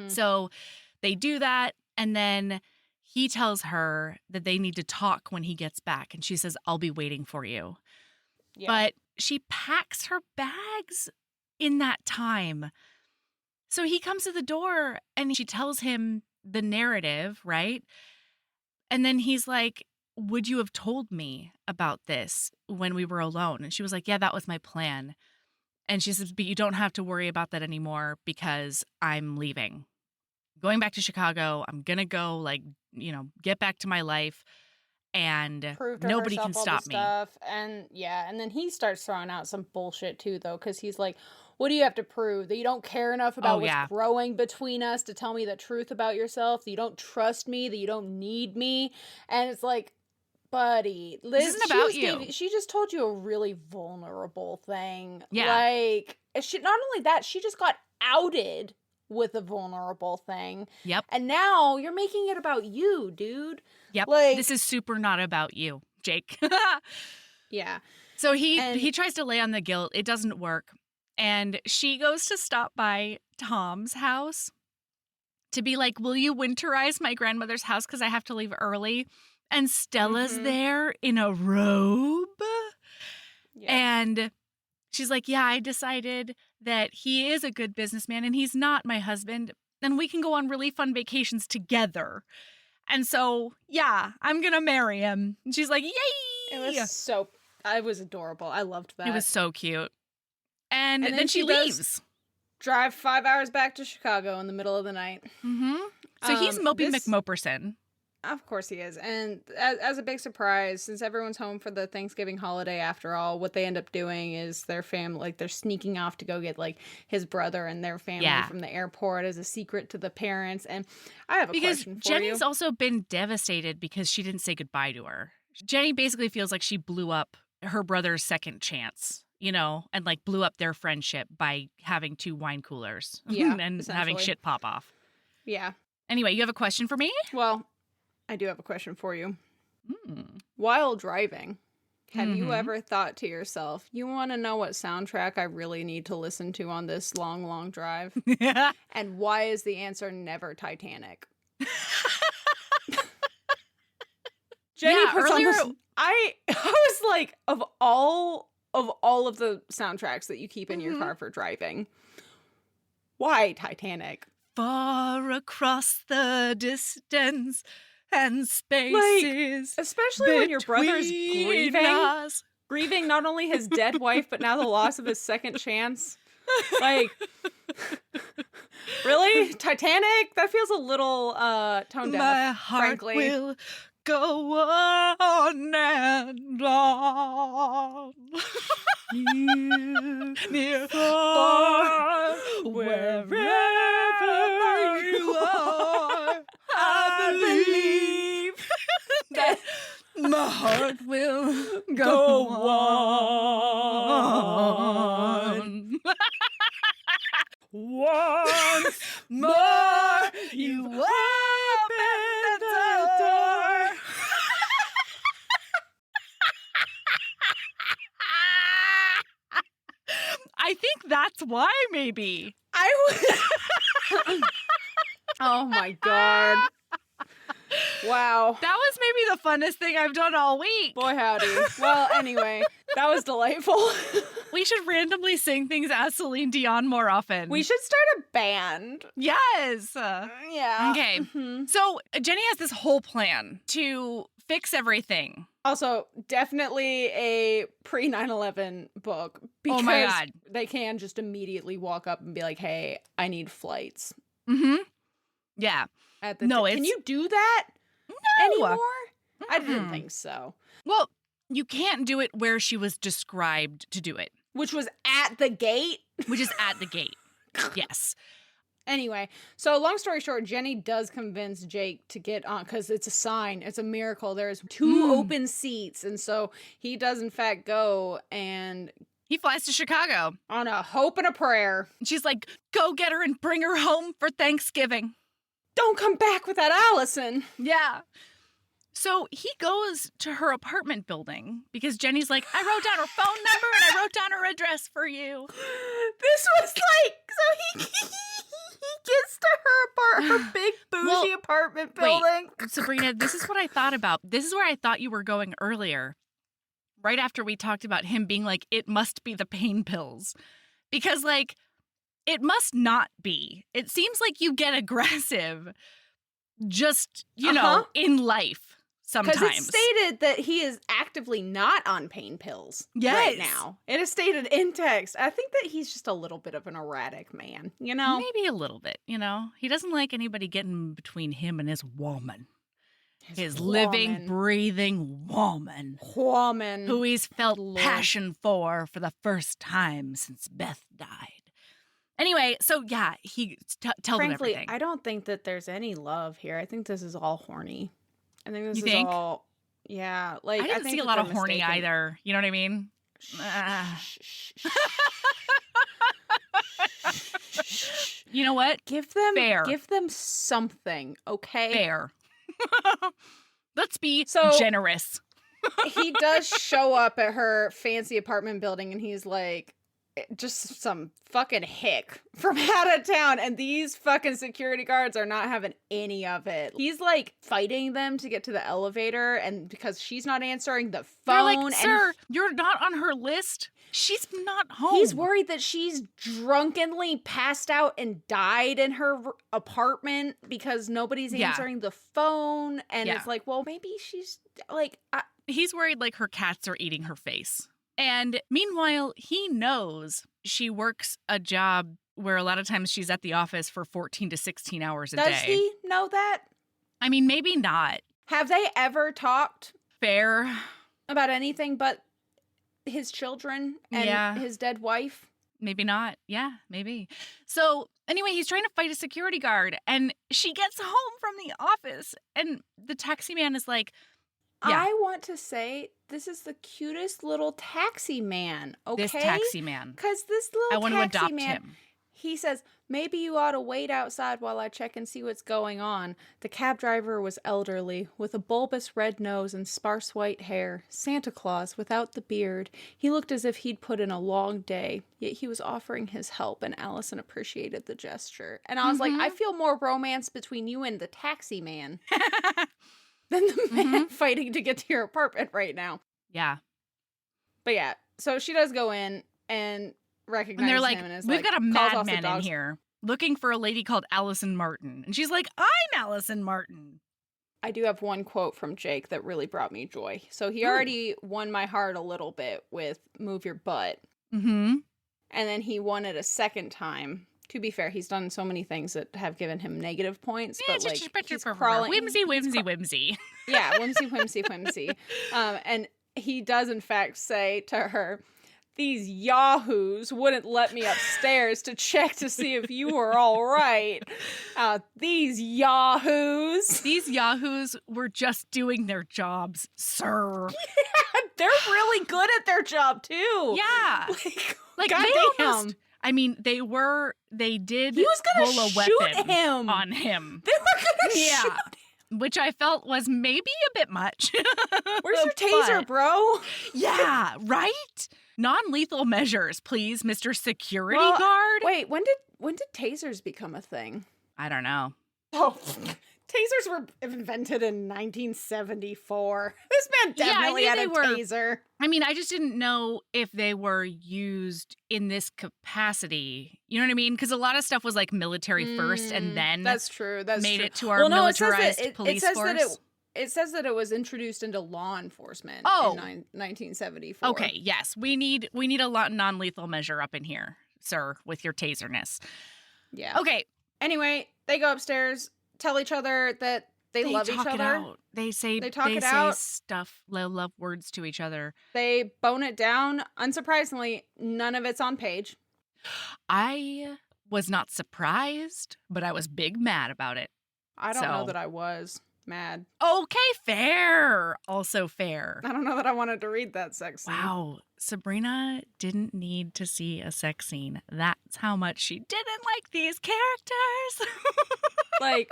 S2: So they do that. And then he tells her that they need to talk when he gets back. And she says, I'll be waiting for you. Yeah. But she packs her bags in that time. So he comes to the door and she tells him the narrative, right? And then he's like, would you have told me about this when we were alone? And she was like, yeah, that was my plan. And she says, but you don't have to worry about that anymore because I'm leaving. Going back to Chicago, I'm going to go, like, you know, get back to my life and nobody can stop me.
S1: And yeah, and then he starts throwing out some bullshit too, though, because he's like, what do you have to prove? That you don't care enough about what's growing between us to tell me the truth about yourself? That you don't trust me? That you don't need me? And it's like, buddy, Liz,
S2: this isn't about you.
S1: She just told you a really vulnerable thing.
S2: Yeah.
S1: Like, not only that, she just got outed with a vulnerable thing.
S2: Yep.
S1: And now you're making it about you, dude.
S2: Yep.
S1: Like,
S2: this is super not about you, Jake.
S1: Yeah.
S2: So he tries to lay on the guilt. It doesn't work. And she goes to stop by Tom's house to be like, will you winterize my grandmother's house because I have to leave early? And Stella's there in a robe. Yep. And she's like, yeah, I decided that he is a good businessman and he's not my husband. And we can go on really fun vacations together. And so, yeah, I'm going to marry him. And she's like, yay!
S1: It was adorable. I loved that.
S2: It was so cute. And then she leaves.
S1: Drive 5 hours back to Chicago in the middle of the night.
S2: So he's moping McMoperson.
S1: Of course he is. And as a big surprise, since everyone's home for the Thanksgiving holiday after all, what they end up doing is their family, like, they're sneaking off to go get, like, his brother and their family from the airport as a secret to the parents. And I have a question for you.
S2: Because Jenny's also been devastated because she didn't say goodbye to her. Jenny basically feels like she blew up her brother's second chance, you know, and, like, blew up their friendship by having 2 wine coolers and having shit pop off.
S1: Yeah.
S2: Anyway, you have a question for me?
S1: Well, I do have a question for you. While driving, have you ever thought to yourself, you want to know what soundtrack I really need to listen to on this long, long drive? And why is the answer never Titanic? Jenny puts earlier, on this, I was like, of all of the soundtracks that you keep in your car for driving, why Titanic?
S2: Far across the distance and spaces,
S1: like, especially when your brother's grieving not only his dead wife but now the loss of his second chance. Like, really? Titanic? That feels a little tone deaf.
S2: My heart
S1: frankly.
S2: Will go on and on. near, far, wherever you are. I believe that my heart will go on. More, you open the door. I think that's why, maybe.
S1: Oh my God. Wow.
S2: That was maybe the funnest thing I've done all week.
S1: Boy, howdy. Well, anyway, that was delightful.
S2: We should randomly sing things as Celine Dion more often.
S1: We should start a band.
S2: Yes.
S1: Yeah.
S2: Okay.
S1: Mm-hmm.
S2: So Jenny has this whole plan to fix everything.
S1: Also, definitely a pre 9/11 book. Because
S2: oh my God.
S1: They can just immediately walk up and be like, hey, I need flights.
S2: Mm-hmm. Yeah.
S1: Can you do that anymore? I didn't think so.
S2: Well, you can't do it where she was described to do it.
S1: Which was at the gate?
S2: Which is at the gate. Yes.
S1: Anyway, so long story short, Jenny does convince Jake to get on because it's a sign. It's a miracle. There's 2 open seats. And so he does, in fact, go and
S2: he flies to Chicago
S1: on a hope and a prayer.
S2: She's like, go get her and bring her home for Thanksgiving.
S1: Don't come back without Allison.
S2: Yeah. So he goes to her apartment building because Jenny's like, I wrote down her phone number and I wrote down her address for you.
S1: This was like, so he gets to her big bougie apartment building.
S2: Wait, Sabrina, this is what I thought about. This is where I thought you were going earlier. Right after we talked about him being like, it must be the pain pills. Because like, it must not be. It seems like you get aggressive just, you know, in life sometimes.
S1: Because it's stated that he is actively not on pain pills right now. It is stated in text. I think that he's just a little bit of an erratic man, you know?
S2: Maybe a little bit, you know? He doesn't like anybody getting between him and his woman. His living, breathing woman. Who he's felt passion for the first time since Beth died. Anyway, so yeah, he tell them everything.
S1: Frankly, I don't think that there's any love here. I think this is all horny. I think this
S2: you
S1: is
S2: think?
S1: all, yeah. Like
S2: I didn't see a lot of horny either. You know what I mean? You know what?
S1: Give them something, okay?
S2: Fair. Let's be generous.
S1: He does show up at her fancy apartment building and he's like, just some fucking hick from out of town, and these fucking security guards are not having any of it. He's like fighting them to get to the elevator, and because she's not answering the phone,
S2: they're like, sir, you're not on her list. She's not home.
S1: He's worried that she's drunkenly passed out and died in her apartment because nobody's answering the phone, and it's like, well, maybe she's like,
S2: he's worried like her cats are eating her face. And meanwhile, he knows she works a job where a lot of times she's at the office for 14 to 16 hours a day.
S1: Does he know that?
S2: I mean, maybe not.
S1: Have they ever talked
S2: fair
S1: about anything but his children and his dead wife?
S2: Maybe not. Yeah, maybe. So anyway, he's trying to fight a security guard and she gets home from the office and the taxi man is like,
S1: I want to say this is the cutest little taxi man, okay?
S2: This taxi man.
S1: Because this little taxi man,
S2: to adopt him.
S1: He says, maybe you ought to wait outside while I check and see what's going on. The cab driver was elderly, with a bulbous red nose and sparse white hair. Santa Claus without the beard. He looked as if he'd put in a long day, yet he was offering his help, and Allison appreciated the gesture. And I was like, I feel more romance between you and the taxi man than the man fighting to get to your apartment right now.
S2: Yeah.
S1: But yeah, so she does go in and recognize
S2: they're like,
S1: him and is
S2: we've got a madman in
S1: here
S2: here looking for a lady called Allison Martin. And she's like, I'm Allison Martin.
S1: I do have one quote from Jake that really brought me joy. So he already won my heart a little bit with Move Your Butt.
S2: Mm-hmm.
S1: And then he won it a second time. To be fair, he's done so many things that have given him negative points, but like he's crawling.
S2: Whimsy, whimsy, whimsy.
S1: Yeah, whimsy, whimsy, whimsy. And he does in fact say to her, these yahoos wouldn't let me upstairs to check to see if you were all right. These yahoos.
S2: These yahoos were just doing their jobs, sir.
S1: Yeah, they're really good at their job too.
S2: Yeah.
S1: Like
S2: goddamn. I mean, they did
S1: He was
S2: pull
S1: gonna
S2: a
S1: shoot
S2: weapon
S1: him
S2: on him.
S1: They were gonna
S2: Yeah.
S1: shoot him.
S2: Which I felt was maybe a bit much.
S1: Where's your taser,
S2: But-
S1: bro?
S2: Yeah, right? Non-lethal measures, please, Mr. Security
S1: Well,
S2: Guard.
S1: Wait, when did tasers become a thing?
S2: I don't know.
S1: Oh, tasers were invented in 1974. This man definitely had a taser.
S2: I mean, I just didn't know if they were used in this capacity. You know what I mean? Because a lot of stuff was like military first and then
S1: That's true. That's
S2: made
S1: true.
S2: it to our militarized police force.
S1: It says that it was introduced into law enforcement in 1974.
S2: Okay, yes. We need a lot non-lethal measure up in here, sir, with your taserness.
S1: Yeah.
S2: Okay.
S1: Anyway, they go upstairs, tell each other that they love each
S2: talk
S1: other.
S2: It out. They say stuff, love words to each other.
S1: They bone it down. Unsurprisingly, none of it's on page.
S2: I was not surprised, but I was big mad about it.
S1: I don't know that I was mad.
S2: Okay, fair. Also fair.
S1: I don't know that I wanted to read that sex scene.
S2: Wow. Sabrina didn't need to see a sex scene. That's how much she didn't like these characters.
S1: Like,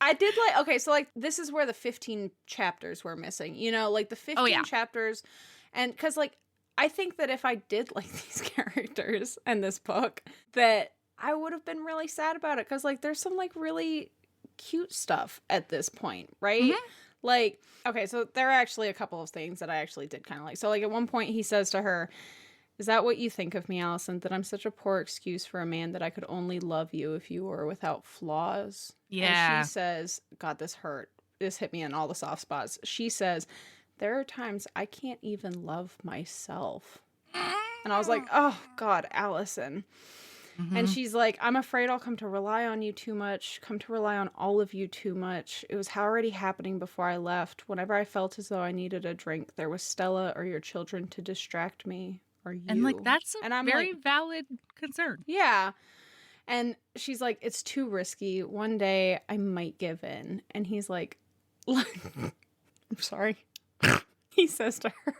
S1: I did like, okay, so like, this is where the 15 chapters were missing, you know, like the 15 chapters. And because like, I think that if I did like these characters and this book, that I would have been really sad about it. Because like, there's some like really cute stuff at this point, right? Mm-hmm. Like, okay, so there are actually a couple of things that I actually did kind of like. So like at one point he says to her, "Is that what you think of me, Allison? That I'm such a poor excuse for a man, that I could only love you if you were without flaws?"
S2: Yeah.
S1: And she says, God, this hurt. This hit me in all the soft spots. She says, "There are times I can't even love myself." And I was like, oh God, Allison. Mm-hmm. And she's like, "I'm afraid I'll come to rely on you too much, come to rely on all of you too much. It was already happening before I left. Whenever I felt as though I needed a drink, there was Stella or your children to distract me. Or you."
S2: And like, that's a very valid concern.
S1: Yeah. And she's like, "It's too risky. One day I might give in." And he's like, I'm sorry. He says to her,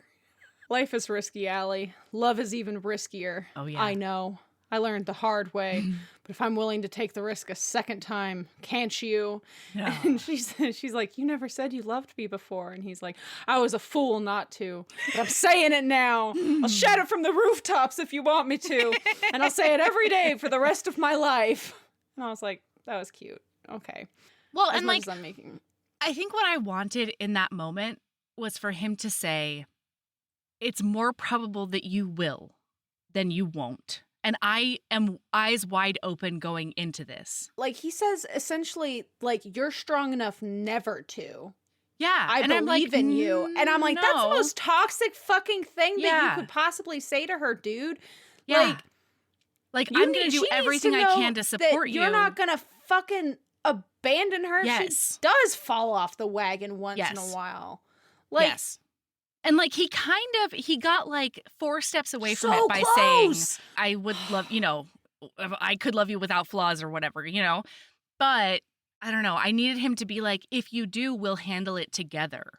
S1: "Life is risky, Allie. Love is even riskier."
S2: Oh, yeah.
S1: "I know. I learned the hard way. But if I'm willing to take the risk a second time, can't you?" No. And she's like, "You never said you loved me before." And he's like, "I was a fool not to. But I'm saying it now. I'll shout it from the rooftops if you want me to. And I'll say it every day for the rest of my life." And I was like, that was cute. Okay.
S2: Well,
S1: as
S2: and like,
S1: I
S2: think what I wanted in that moment was for him to say, "It's more probable that you will than you won't. And I am eyes wide open going into this."
S1: Like, he says essentially, like, "You're strong enough never to."
S2: Yeah.
S1: I believe in you. And I'm like,
S2: no.
S1: That's the most toxic fucking thing that you could possibly say to her, dude.
S2: Yeah. Like I'm going to do everything I can to support you.
S1: You're not going to fucking abandon her.
S2: Yes.
S1: She does fall off the wagon once in a while. Like,
S2: yes. And like he got like 4 steps away from it by
S1: close.
S2: saying, "I would love, I could love you without flaws," or whatever, But I don't know. I needed him to be like, "If you do, we'll handle it together."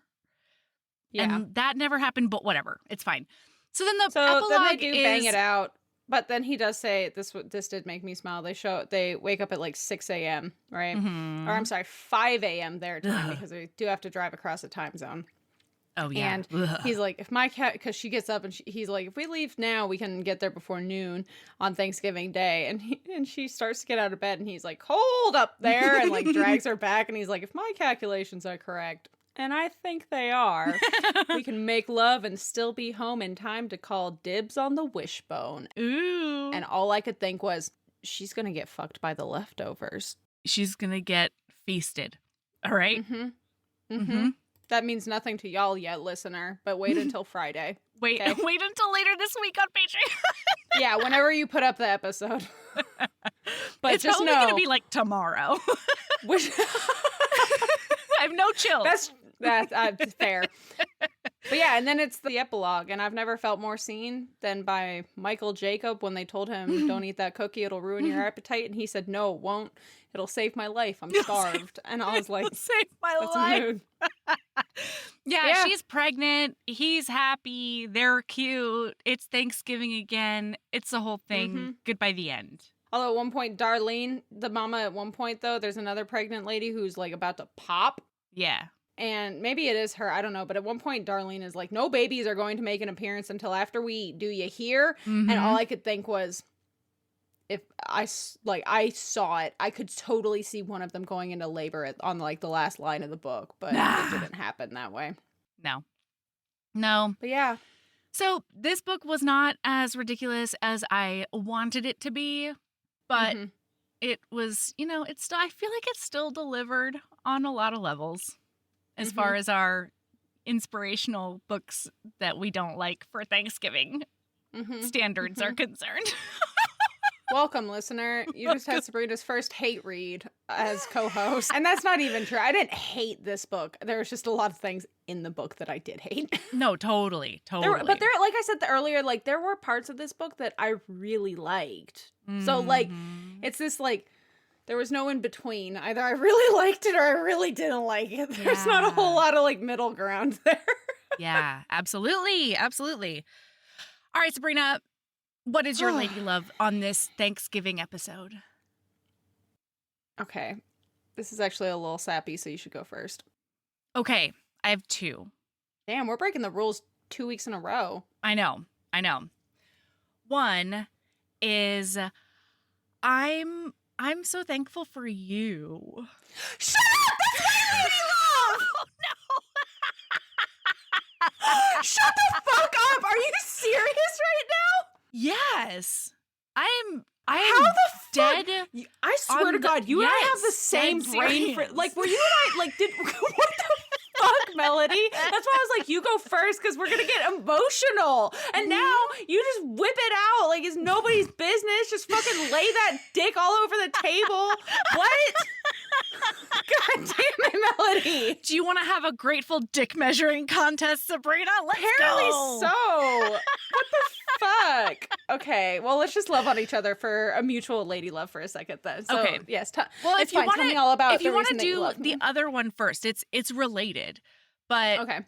S2: Yeah. And that never happened, but whatever. It's fine. So then
S1: then they do bang it out. But then he does say, this did make me smile. They wake up at like 6 a.m., right?
S2: Mm-hmm.
S1: Or I'm sorry, 5 a.m. their time, because they do have to drive across a time zone.
S2: Oh, yeah.
S1: And he's like, if my cat, because she gets up and he's like, "If we leave now, we can get there before noon on Thanksgiving Day." And she starts to get out of bed and he's like, "Hold up there," and like drags her back. And he's like, "If my calculations are correct, and I think they are, we can make love and still be home in time to call dibs on the wishbone."
S2: Ooh.
S1: And all I could think was, she's going to get fucked by the leftovers.
S2: She's going to get feasted. All right?
S1: Mm-hmm. Mm-hmm. That means nothing to y'all yet, listener, but wait until Friday.
S2: Wait until later this week on Patreon.
S1: Yeah, whenever you put up the episode. But
S2: it's
S1: just
S2: probably going to be like tomorrow. I have no chills.
S1: That's fair. But yeah, and then it's the epilogue, and I've never felt more seen than by Michael Jacob when they told him, don't eat that cookie, it'll ruin your appetite. And he said, no, it won't. It'll save my life. I'm starved. And I was like,
S2: It'll save my
S1: that's
S2: life.
S1: a mood.
S2: Yeah, she's pregnant. He's happy. They're cute. It's Thanksgiving again. It's the whole thing. Goodbye, the end.
S1: Although at one point, Darlene, the mama at one point, though, there's another pregnant lady who's like about to pop.
S2: Yeah.
S1: And maybe it is her, I don't know. But at one point, Darlene is like, no babies are going to make an appearance until after we eat. Do you hear? And all I could think was, if I saw it, I could totally see one of them going into labor on like the last line of the book. But it didn't happen that way.
S2: No.
S1: But yeah.
S2: So this book was not as ridiculous as I wanted it to be. But it was, I feel like it's still delivered on a lot of levels. As far as our inspirational books that we don't like for Thanksgiving standards are concerned.
S1: Welcome, listener. You just had Sabrina's first hate read as co-host. And that's not even true. I didn't hate this book. There was just a lot of things in the book that I did hate.
S2: No, totally.
S1: But there, like I said earlier, like there were parts of this book that I really liked. So like, it's this like, there was no in between. Either I really liked it or I really didn't like it. There's not a whole lot of like middle ground there.
S2: Yeah, absolutely. Absolutely. All right, Sabrina, what is your lady love on this Thanksgiving episode?
S1: Okay. This is actually a little sappy, so you should go first.
S2: Okay, I have two.
S1: Damn, we're breaking the rules 2 weeks in a row.
S2: I know. One is I'm so thankful for you.
S1: Shut up! That's my lady love! Oh, no! Shut the fuck up! Are you serious right now?
S2: Yes. I'm
S1: How the
S2: dead.
S1: Fuck? I swear to God, you and I have the same brain. Like, were you and I, like, what the fuck, Melody? That's why I was like, you go first because we're going to get emotional. And now you just whip it out like it's nobody's business. Just fucking lay that dick all over the table. What? God damn it, Melody.
S2: Do you want to have a grateful dick measuring contest, Sabrina?
S1: Apparently so. What the fuck? Okay, well, let's just love on each other for a mutual lady love for a second then. So,
S2: okay.
S1: Yes.
S2: Well,
S1: if you want to tell me all about
S2: if you want to do the other one first, it's related. But
S1: okay.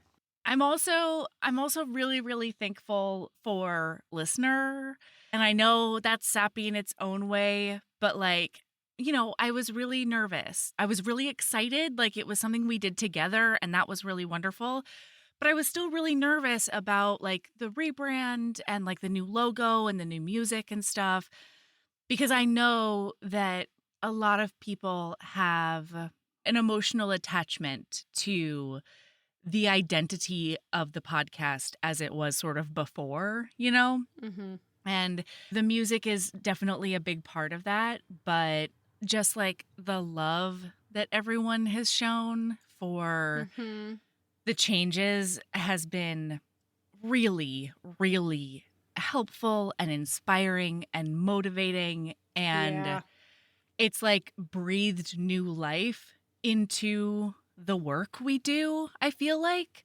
S2: I'm also really, really thankful for listener. And I know that's sappy in its own way, but like, I was really nervous. I was really excited. Like it was something we did together and that was really wonderful. But I was still really nervous about like the rebrand and like the new logo and the new music and stuff, because I know that a lot of people have an emotional attachment to the identity of the podcast as it was sort of before, And the music is definitely a big part of that. But just like the love that everyone has shown for the changes has been really, really helpful and inspiring and motivating. And it's like breathed new life into the work we do, I feel like.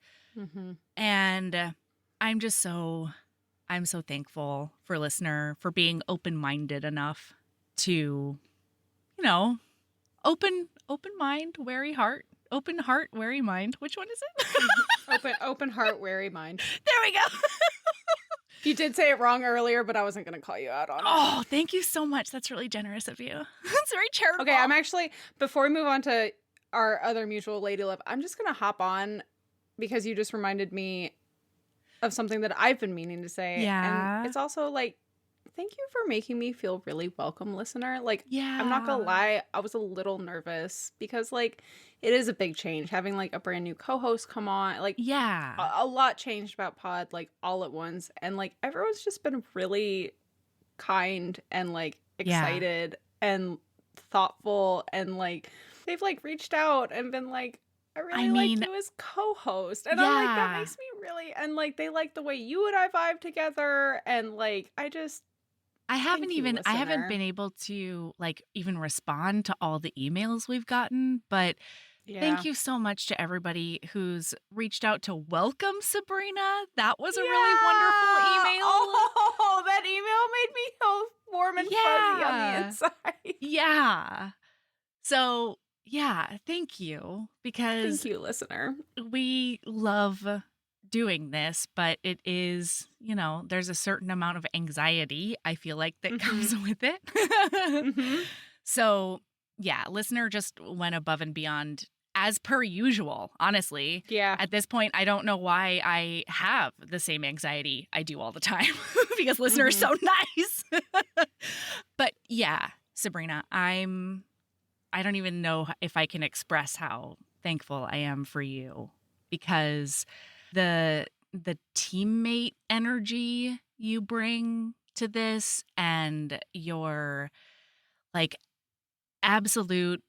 S2: And I'm so thankful for listener for being open-minded enough to, open mind, wary heart. Open heart, wary mind. Which one is
S1: it? Open heart, wary mind.
S2: There we go.
S1: You did say it wrong earlier, but I wasn't going to call you out on it.
S2: Oh, thank you so much. That's really generous of you. That's very charitable.
S1: Okay, I'm actually, before we move on to our other mutual lady love, I'm just going to hop on because you just reminded me of something that I've been meaning to say.
S2: Yeah.
S1: And it's also like, thank you for making me feel really welcome, listener. Like, I'm not gonna lie, I was a little nervous because, like, it is a big change having like a brand new co-host come on. Like, a lot changed about Pod like all at once, and like everyone's just been really kind and like excited and thoughtful, and like they've like reached out and been like, I really like you as co-host. And I'm like, that makes me really, and like they like the way you and I vibe together, and like I haven't
S2: been able to like even respond to all the emails we've gotten, but
S1: Yeah.
S2: Thank you so much to everybody who's reached out to welcome Sabrina. That was a really wonderful email.
S1: Oh, that email made me all warm and fuzzy on the inside.
S2: Yeah. So, yeah, thank you, because
S1: Thank you, listener.
S2: we love doing this, but it is, there's a certain amount of anxiety, I feel like, that comes with it. So, yeah, listener just went above and beyond as per usual, honestly.
S1: Yeah.
S2: At this point, I don't know why I have the same anxiety I do all the time because listener is so nice. But yeah, Sabrina, I don't even know if I can express how thankful I am for you, because the teammate energy you bring to this and your like absolute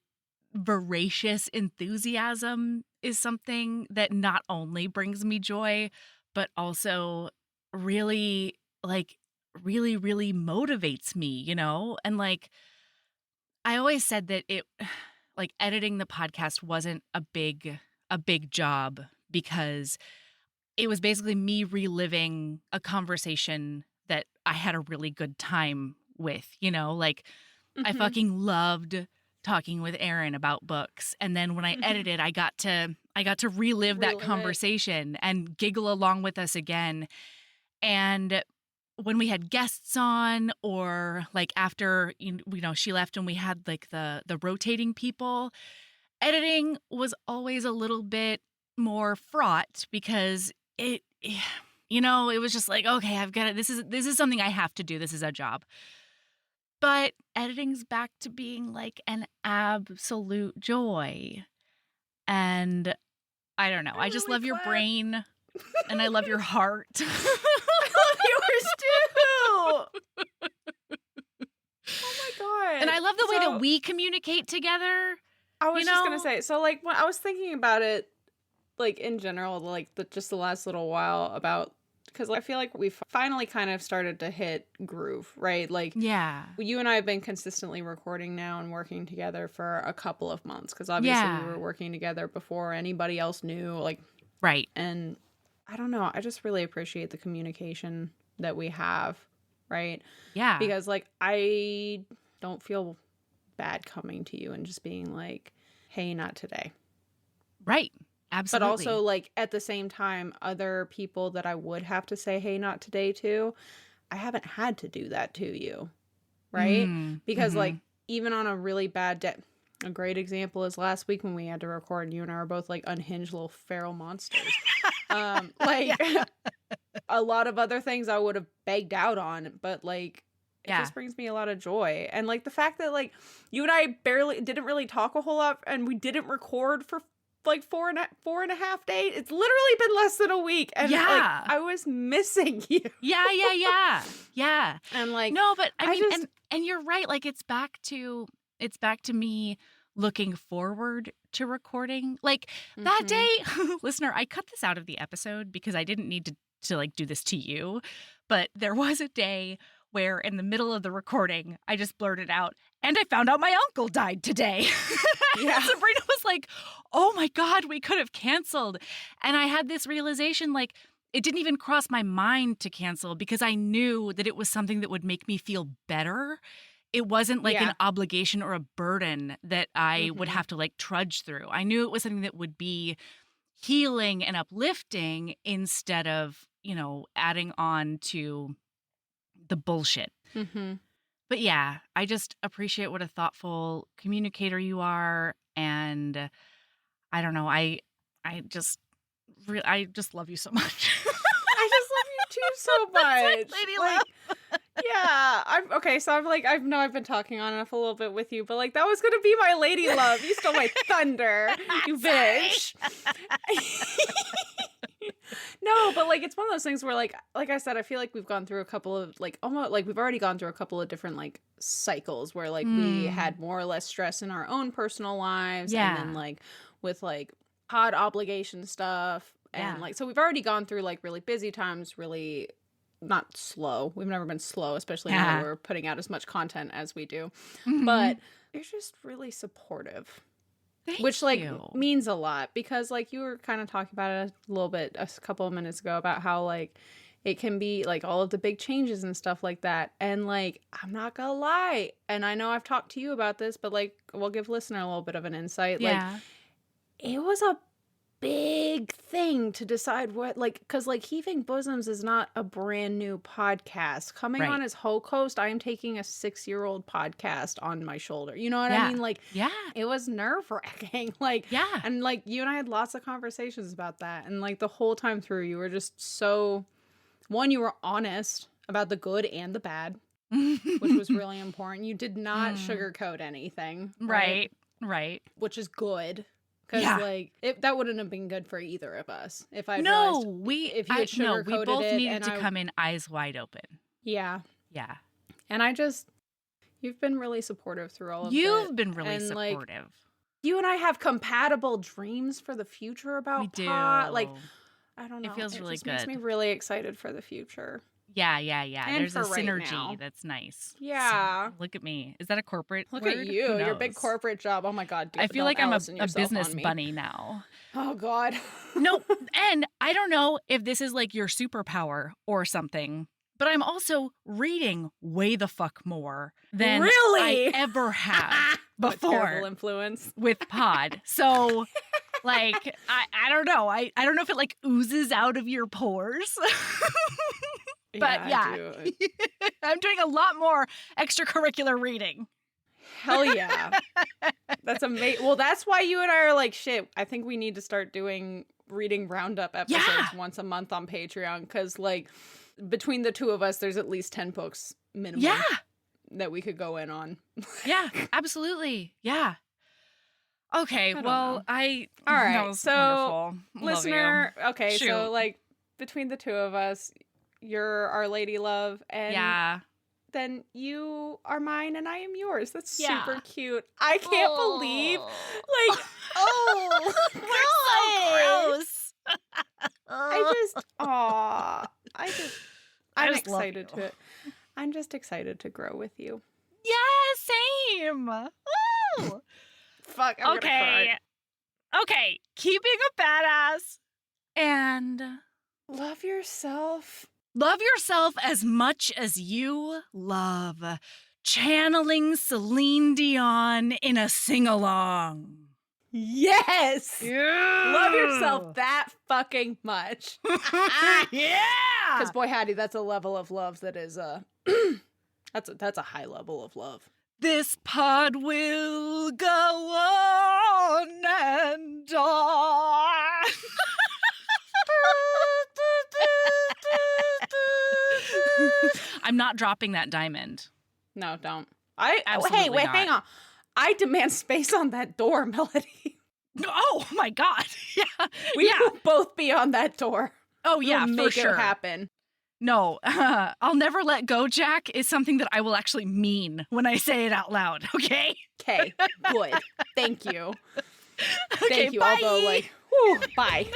S2: voracious enthusiasm is something that not only brings me joy, but also really really motivates me, And I always said that it editing the podcast wasn't a big job, because it was basically me reliving a conversation that I had a really good time with, I fucking loved talking with Aaron about books. And then when I edited, I got to relive that conversation and giggle along with us again. And when we had guests on, or after she left and we had the rotating people, editing was always a little bit more fraught, because it was just okay, I've got it. This is something I have to do. This is a job. But editing's back to being an absolute joy. And I don't know. I just love your brain and I love your heart.
S1: I love yours too. Oh my God.
S2: And I love the way that we communicate together.
S1: I was just going to say, so when I was thinking about it, in general, just the last little while, about, because I feel like we've finally kind of started to hit groove, right?
S2: Yeah.
S1: You and I have been consistently recording now and working together for a couple of months, because obviously we were working together before anybody else knew,
S2: right.
S1: And I don't know, I just really appreciate the communication that we have, right?
S2: Yeah.
S1: Because I don't feel bad coming to you and just being hey, not today.
S2: Right. Absolutely.
S1: But also, at the same time, other people that I would have to say, hey, not today to, I haven't had to do that to you, right? Because, even on a really bad day, a great example is last week when we had to record, and you and I were both, unhinged little feral monsters. A lot of other things I would have begged out on, but, it just brings me a lot of joy. And, the fact that, you and I didn't really talk a whole lot, and we didn't record for 4.5 days. It's literally been less than a week, and I was missing you.
S2: Yeah.
S1: And
S2: no, but I mean, and you're right. It's back to me looking forward to recording. That day, listener, I cut this out of the episode because I didn't need to do this to you, but there was a day where in the middle of the recording, I just blurted out, and I found out my uncle died today. Yeah. Sabrina was like, oh my God, we could have canceled. And I had this realization, it didn't even cross my mind to cancel, because I knew that it was something that would make me feel better. It wasn't an obligation or a burden that I would have to trudge through. I knew it was something that would be healing and uplifting, instead of, adding on to the bullshit. But yeah, I just appreciate what a thoughtful communicator you are. And I don't know, I just love you so much.
S1: I just love you too so much.
S2: Lady love.
S1: Yeah, I've been talking on and off a little bit with you, but that was gonna be my lady love. You stole my thunder, you bitch. No, but it's one of those things where like I said, I feel like we've gone through a couple of almost we've already gone through a couple of different cycles where we had more or less stress in our own personal lives, and then with pod obligation stuff, and so we've already gone through really busy times, really not slow. We've never been slow, especially now that we're putting out as much content as we do. But you're just really supportive.
S2: Thank
S1: which like
S2: you.
S1: means a lot because like you were kind of talking about it a little bit a couple of minutes ago about how like it can be like all of the big changes and stuff like that. And like, I'm not gonna lie. And I know I've talked to you about this, but like, we'll give listener a little bit of an insight.
S2: Yeah.
S1: Like, it was a big thing to decide what, like, because like Heaving Bosoms is not a brand new podcast. Coming on as co-host, I am taking a 6-year-old podcast on my shoulder. You know what I mean? Like, it was nerve-wracking. Like, and like you and I had lots of conversations about that. And like the whole time through, you were just so, one, you were honest about the good and the bad, which was really important. You did not sugarcoat anything.
S2: Right.
S1: Which is good. Because like that wouldn't have been good for either of us if I
S2: we both needed to come in eyes wide open.
S1: Yeah. And you've been really supportive through all of it.
S2: You've been really
S1: and,
S2: supportive.
S1: Like, you and I have compatible dreams for the future about
S2: we do.
S1: pod. Like, I don't know.
S2: It feels really good.
S1: Makes me really excited for the future.
S2: Yeah.
S1: And
S2: there's a synergy
S1: right
S2: that's nice.
S1: Yeah.
S2: So, look at me. Is that a corporate
S1: Look
S2: word?
S1: at you. Your big corporate job. Oh my God.
S2: I feel like I'm a business bunny now.
S1: Oh God.
S2: No. And I don't know if this is like your superpower or something, but I'm also reading way the fuck more than I ever have before.
S1: Terrible influence.
S2: With pod. So like, I don't know. I don't know if it like oozes out of your pores. But I'm doing a lot more extracurricular reading.
S1: Hell yeah. That's amazing. Well, that's why you and I are like, shit, I think we need to start doing reading roundup episodes once a month on Patreon. Because, like, between the two of us, there's at least 10 books minimum that we could go in on.
S2: Yeah, absolutely. Yeah. Okay, all
S1: right. So,
S2: wonderful.
S1: Listener, okay, shoot. So, like, between the two of us, you're our lady love, and then you are mine and I am yours. That's super cute. I can't believe, like,
S2: we're so gross.
S1: I'm excited to. I'm just excited to grow with you.
S2: Yeah, same. Woo!
S1: Fuck. I'm gonna cry.
S2: Okay. Keeping a badass and
S1: love yourself.
S2: Love yourself as much as you love channeling Celine Dion in a sing-along.
S1: Yes!
S2: Yeah!
S1: Love yourself that fucking much.
S2: Yeah!
S1: Because boy, Hattie, that's a level of love that is, that's a high level of love.
S2: This pod will go on and on. I'm not dropping that diamond.
S1: No, don't.
S2: Absolutely
S1: wait,
S2: not.
S1: hang on. I demand space on that door, Melody.
S2: Oh my God. Yeah.
S1: We will both be on that door.
S2: Oh yeah,
S1: we'll
S2: for
S1: make
S2: sure.
S1: it happen.
S2: No, I'll never let go, Jack, is something that I will actually mean when I say it out loud, okay?
S1: Okay, good. Thank you.
S2: Okay,
S1: Thank you.
S2: bye.
S1: Although, like, whew, bye.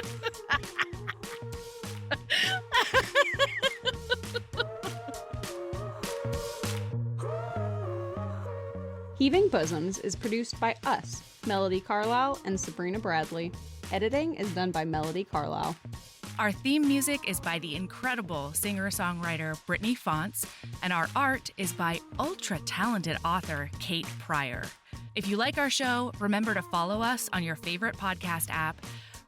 S1: Heaving Bosoms is produced by us, Melody Carlisle and Sabrina Bradley. Editing is done by Melody Carlisle.
S2: Our theme music is by the incredible singer-songwriter Brittany Fonts, and our art is by ultra-talented author Kate Pryor. If you like our show, remember to follow us on your favorite podcast app,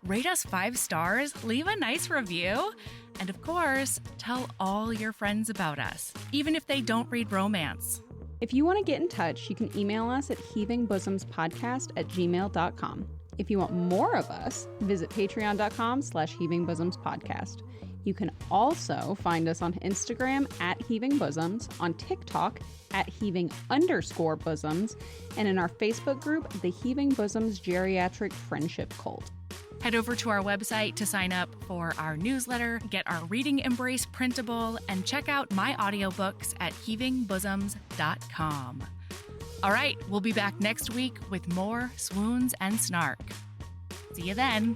S2: rate us 5 stars, leave a nice review, and of course, tell all your friends about us, even if they don't read romance.
S1: If you want to get in touch, you can email us at heavingbosoms.podcast@gmail.com. If you want more of us, visit patreon.com/heavingbosomspodcast. You can also find us on Instagram @heavingbosoms, on TikTok @heaving_bosoms, and in our Facebook group, the Heaving Bosoms Geriatric Friendship Cult.
S2: Head over to our website to sign up for our newsletter, get our Reading Embrace printable, and check out my audiobooks at heavingbosoms.com. All right, we'll be back next week with more swoons and snark. See you then.